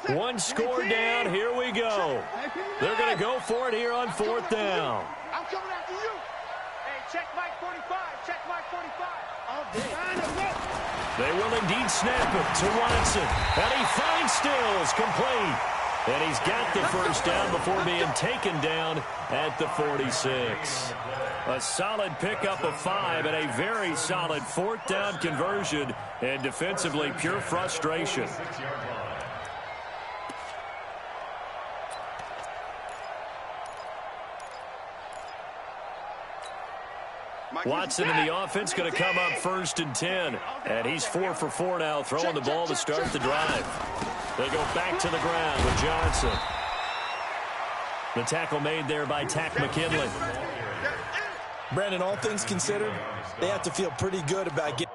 One score down. Here we go. They're going to go for it here on fourth down. I'm coming after you. Hey, check Mike 45. Check Mike 45. All day. They will indeed snap it to Watson. And he finds Stills complete. And he's got the first down before being taken down at the 46. A solid pickup of 5 and a very solid fourth down conversion. And defensively, pure frustration. Watson in the offense going to come up first and 10. And he's 4 for 4 now, throwing the ball to start the drive. They go back to the ground with Johnson. The tackle made there by Tack McKinley. Brandon, all things considered, they have to feel pretty good about getting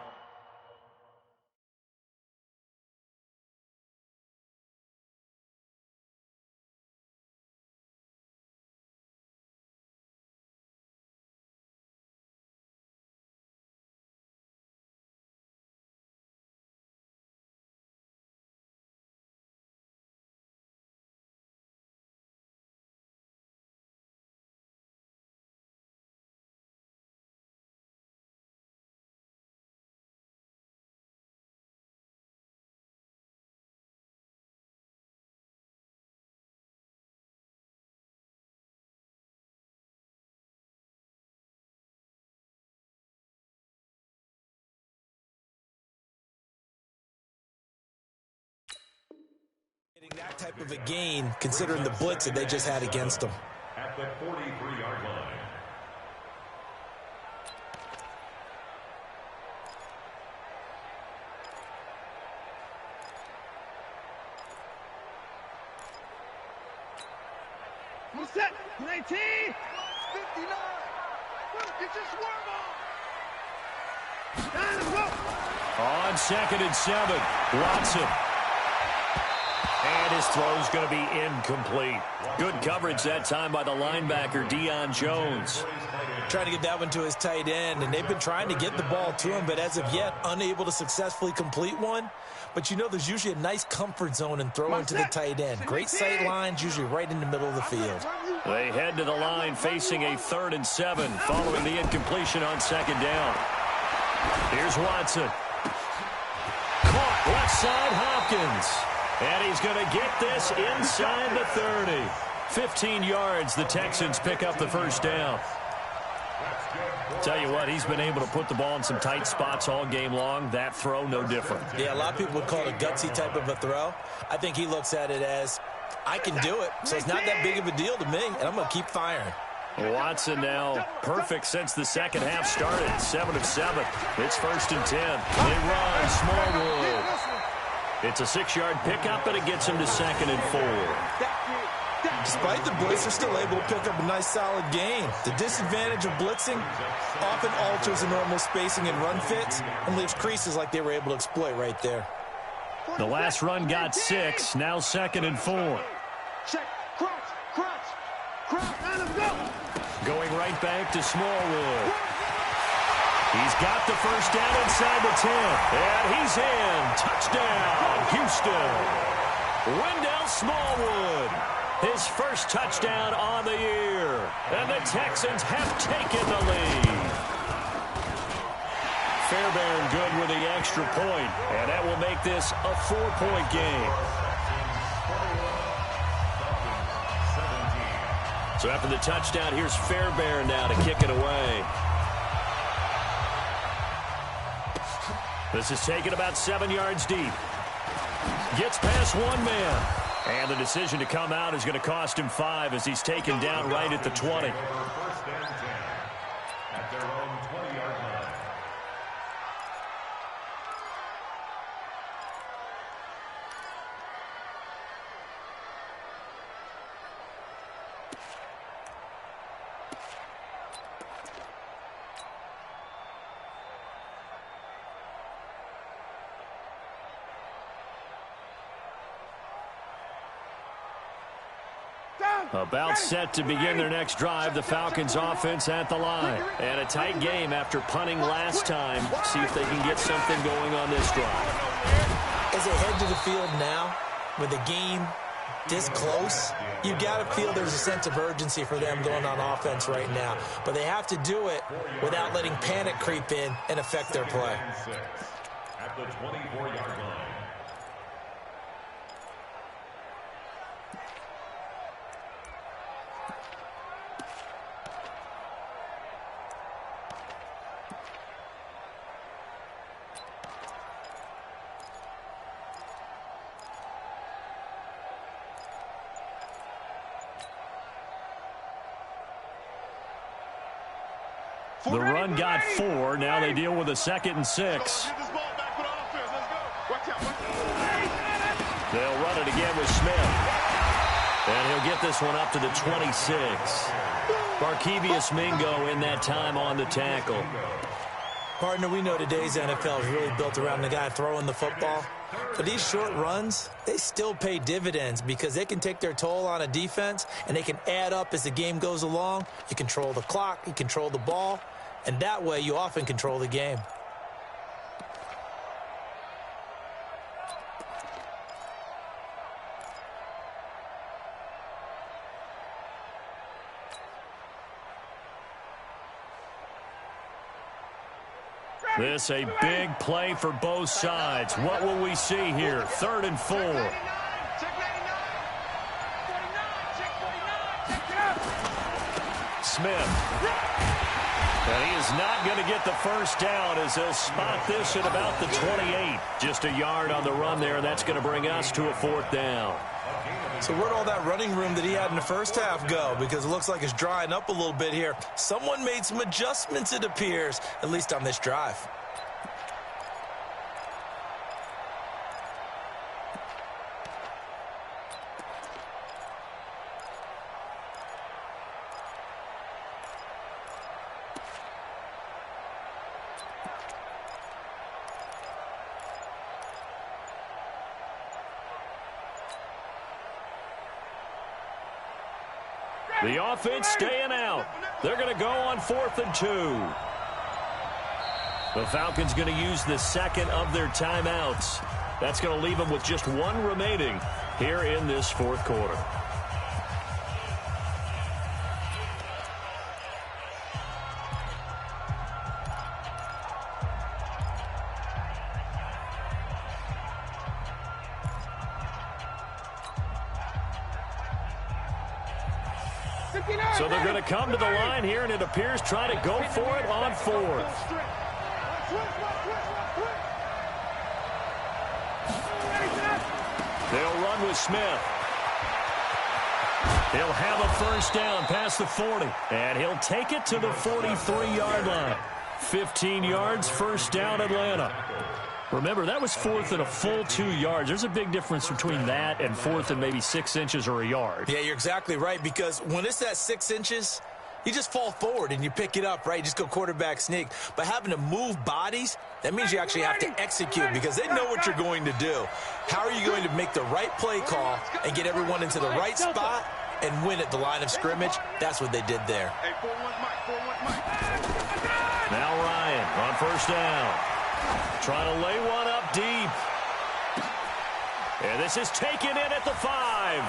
that type of a gain, considering the blitz that they just had against them. At the 43-yard line. Who's set? 19! 59. Get your swerve on. Down and go. On second and 7, Watson. And his throw's going to be incomplete. Good coverage that time by the linebacker, Deion Jones. Trying to get that one to his tight end, and they've been trying to get the ball to him, but as of yet, unable to successfully complete one. But you know there's usually a nice comfort zone in throwing to the tight end. Great sight lines, usually right in the middle of the field. They head to the line facing a 3rd and 7 following the incompletion on second down. Here's Watson. Caught left side, Hopkins. And he's going to get this inside the 30. 15 yards, the Texans pick up the first down. Tell you what, he's been able to put the ball in some tight spots all game long. That throw, no different. Yeah, a lot of people would call it a gutsy type of a throw. I think he looks at it as, I can do it, so it's not that big of a deal to me, and I'm going to keep firing. Watson now perfect since the second half started. 7 of 7. It's 1st and 10. They run Smallwood. It's a 6-yard pickup, and it gets him to 2nd and 4. Despite the blitz, they're still able to pick up a nice, solid gain. The disadvantage of blitzing often alters the normal spacing and run fits and leaves creases like they were able to exploit right there. The last run got 6, now 2nd and 4. Check, crunch, let him go. Going right back to Smallwood. He's got the first down inside the 10. And he's in. Touchdown, Houston. Wendell Smallwood. His first touchdown on the year. And the Texans have taken the lead. Fairbairn good with the extra point. And that will make this a 4-point game. So after the touchdown, here's Fairbairn now to kick it away. This is taken about 7 yards deep. Gets past one man. And the decision to come out is going to cost him 5 as he's taken down right at the 20. First and 10 at their own 20-yard line. About set to begin their next drive, the Falcons offense at the line. And a tight game after punting last time. See if they can get something going on this drive. As they head to the field now, with the game this close, you've got to feel there's a sense of urgency for them going on offense right now. But they have to do it without letting panic creep in and affect their play. At the 24-yard line. The run got 4. Now they deal with a 2nd and 6. They'll run it again with Smith. And he'll get this one up to the 26. Barkevious Mingo in that time on the tackle. Partner, we know today's NFL is really built around the guy throwing the football. But these short runs, they still pay dividends because they can take their toll on a defense and they can add up as the game goes along. You control the clock, you control the ball, and that way you often control the game. This a big play for both sides. What will we see here? 3rd and 4. Smith. And he is not going to get the first down as they'll spot this at about the 28. Just a yard on the run there. That's going to bring us to a 4th down. So where'd all that running room that he had in the first half go? Because it looks like it's drying up a little bit here. Someone made some adjustments, it appears, at least on this drive. The offense staying out. They're going to go on 4th and 2. The Falcons going to use the 2nd of their timeouts. That's going to leave them with just 1 remaining here in this 4th quarter. So they're going to come to the line here, and it appears try to go for it on 4th. They'll run with Smith. He'll have a first down past the 40, and he'll take it to the 43-yard line. 15 yards, first down, Atlanta. Remember, that was 4th and a full 2 yards. There's a big difference between that and 4th and maybe 6 inches or a yard. Yeah, you're exactly right, because when it's that 6 inches, you just fall forward and you pick it up, right? You just go quarterback sneak. But having to move bodies, that means you actually have to execute because they know what you're going to do. How are you going to make the right play call and get everyone into the right spot and win at the line of scrimmage? That's what they did there. Now Ryan on first down. Trying to lay one up deep. And this is taken in at the 5.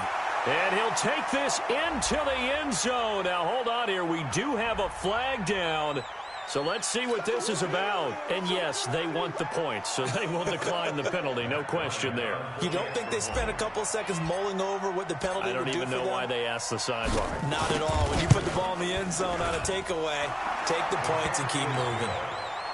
And he'll take this into the end zone. Now, hold on here. We do have a flag down. So let's see what this is about. And, yes, they want the points, so they will decline the penalty. No question there. You don't think they spent a couple of seconds mulling over what the penalty would do for them? I don't even know why they asked the sideline. Not at all. When you put the ball in the end zone on a takeaway, take the points and keep moving.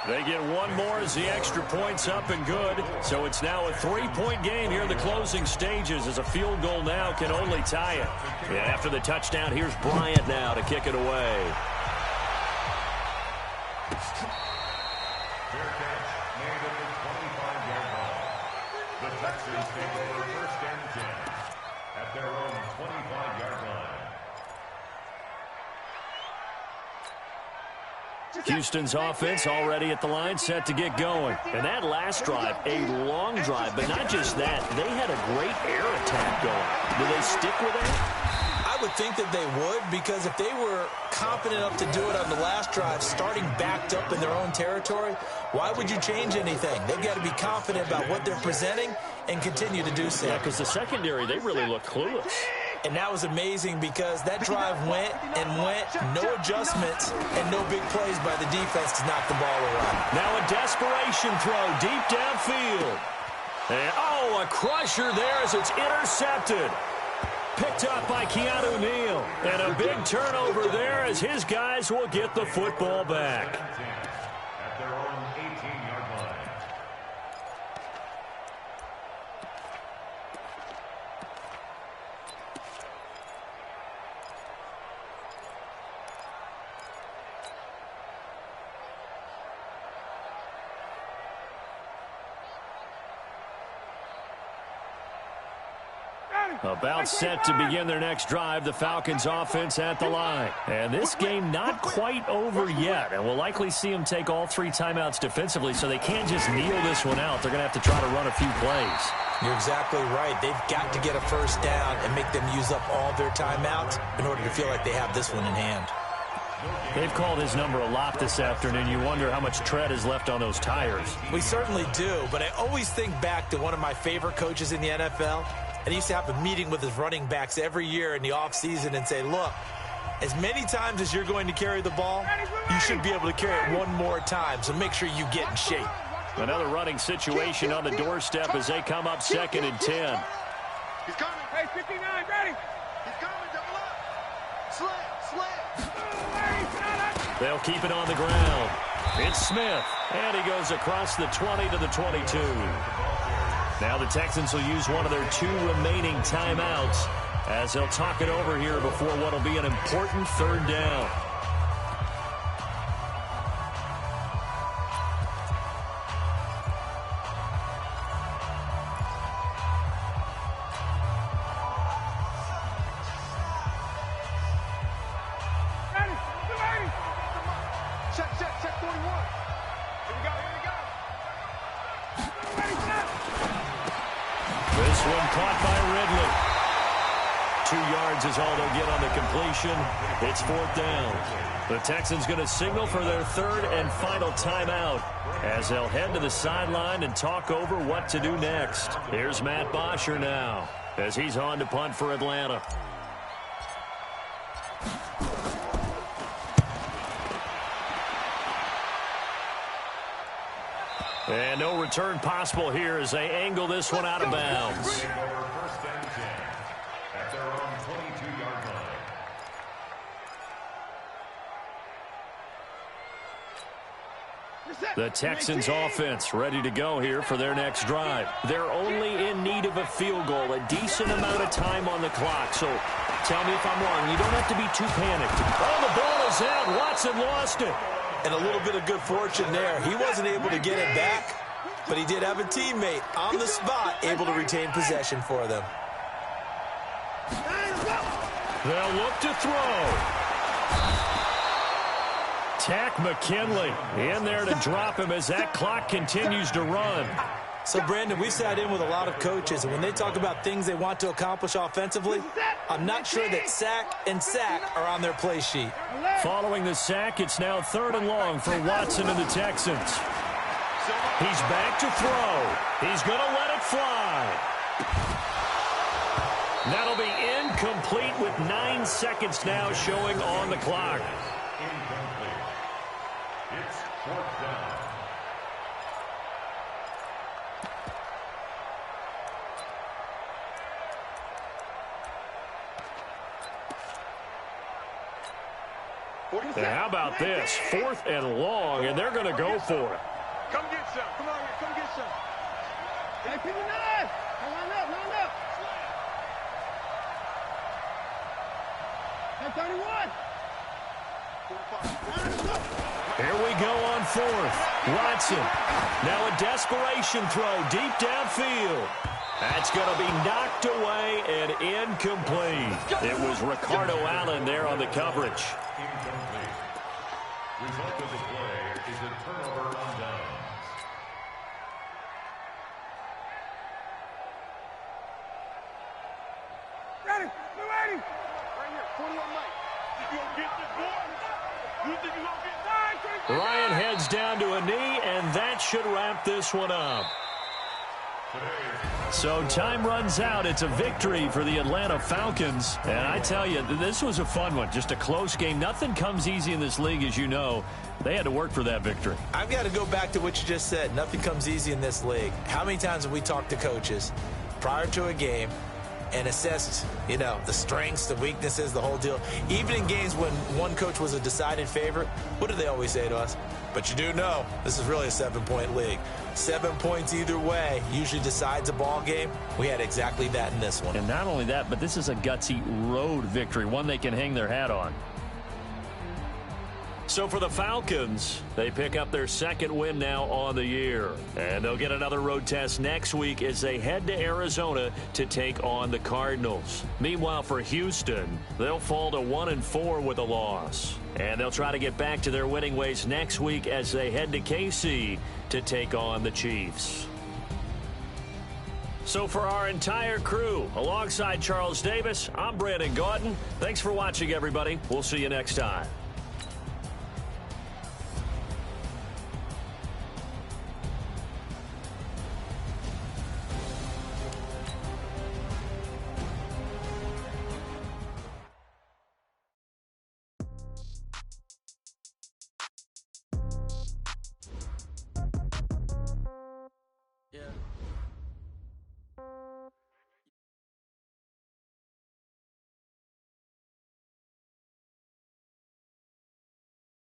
They get one more as the extra point's up and good. So it's now a 3-point game here in the closing stages as a field goal now can only tie it. And after the touchdown, here's Bryant now to kick it away. Fair catch made at the 25-yard line. The Texans take over 1st and 10 at their own 25-yard line. Houston's offense already at the line, set to get going. And that last drive, a long drive, but not just that. They had a great air attack going. Do they stick with that? I would think that they would, because if they were confident enough to do it on the last drive, starting backed up in their own territory, why would you change anything? They've got to be confident about what they're presenting and continue to do so. Yeah, because the secondary, they really look clueless. And that was amazing because that drive went and went, no adjustments, and no big plays by the defense to knock the ball around. Now a desperation throw deep downfield. And, oh, a crusher there as it's intercepted. Picked up by Keanu Neal. And a big turnover there as his guys will get the football back. At their own 18-yard line. About set to begin their next drive, the Falcons offense at the line. And this game not quite over yet, and we'll likely see them take all 3 timeouts defensively, so they can't just kneel this one out. They're going to have to try to run a few plays. You're exactly right. They've got to get a first down and make them use up all their timeouts in order to feel like they have this one in hand. They've called his number a lot this afternoon. You wonder how much tread is left on those tires. We certainly do, but I always think back to one of my favorite coaches in the NFL. And he used to have a meeting with his running backs every year in the offseason and say, look, as many times as you're going to carry the ball, you should be able to carry it one more time, so make sure you get in shape. Another running situation on the doorstep as they come up 2nd and 10. He's coming. Hey, 59, ready. He's coming. Double up. Slam. They'll keep it on the ground. It's Smith, and he goes across the 20 to the 22. Now the Texans will use one of their 2 remaining timeouts as they'll talk it over here before what will be an important 3rd down. Check 41. Here we go. This one caught by Ridley. 2 yards is all they'll get on the completion. It's 4th down. The Texans going to signal for their 3rd and final timeout as they'll head to the sideline and talk over what to do next. Here's Matt Bosher now as he's on to punt for Atlanta. And no return possible here as they angle this one out of bounds. First and 10 at their own 22-yard line. The Texans offense ready to go here for their next drive. They're only in need of a field goal, a decent amount of time on the clock. So tell me if I'm wrong. You don't have to be too panicked. Oh, the ball is out. Watson lost it. And a little bit of good fortune there. He wasn't able to get it back, but he did have a teammate on the spot able to retain possession for them. They'll look to throw. Tack McKinley in there to drop him as that clock continues to run. So, Brandon, we've sat in with a lot of coaches, and when they talk about things they want to accomplish offensively, I'm not sure that sack and sack are on their play sheet. Following the sack, it's now 3rd and long for Watson and the Texans. He's back to throw. He's going to let it fly. That'll be incomplete with 9 seconds now showing on the clock. Incomplete. It's 4th down. Now, how about this? 4th and long, and they're going to go for it. Come get some. Come on here. Come get some. Hey, 59. Line up. Hey, 31. Here we go on 4th. Watson. Now a desperation throw deep downfield. That's going to be knocked away and incomplete. It was Ricardo Allen there on the coverage. Incomplete. Result of the play is a turnover on downs. Ready. right here. 41 Mike. You gonna get this boy? You think you gonna get Ryan heads down to a knee, and that should wrap this one up. So time runs out. It's a victory for the Atlanta Falcons. And I tell you, this was a fun one. Just a close game. Nothing comes easy in this league, as you know. They had to work for that victory. I've got to go back to what you just said. Nothing comes easy in this league. How many times have we talked to coaches prior to a game and assessed, the strengths, the weaknesses, the whole deal? Even in games when one coach was a decided favorite, what do they always say to us? But you do know this is really a 7-point league. 7 points either way usually decides a ball game. We had exactly that in this one. And not only that, but this is a gutsy road victory, one they can hang their hat on. So for the Falcons, they pick up their second win now on the year. And they'll get another road test next week as they head to Arizona to take on the Cardinals. Meanwhile, for Houston, they'll fall to 1-4 with a loss. And they'll try to get back to their winning ways next week as they head to KC to take on the Chiefs. So for our entire crew, alongside Charles Davis, I'm Brandon Gaudin. Thanks for watching, everybody. We'll see you next time.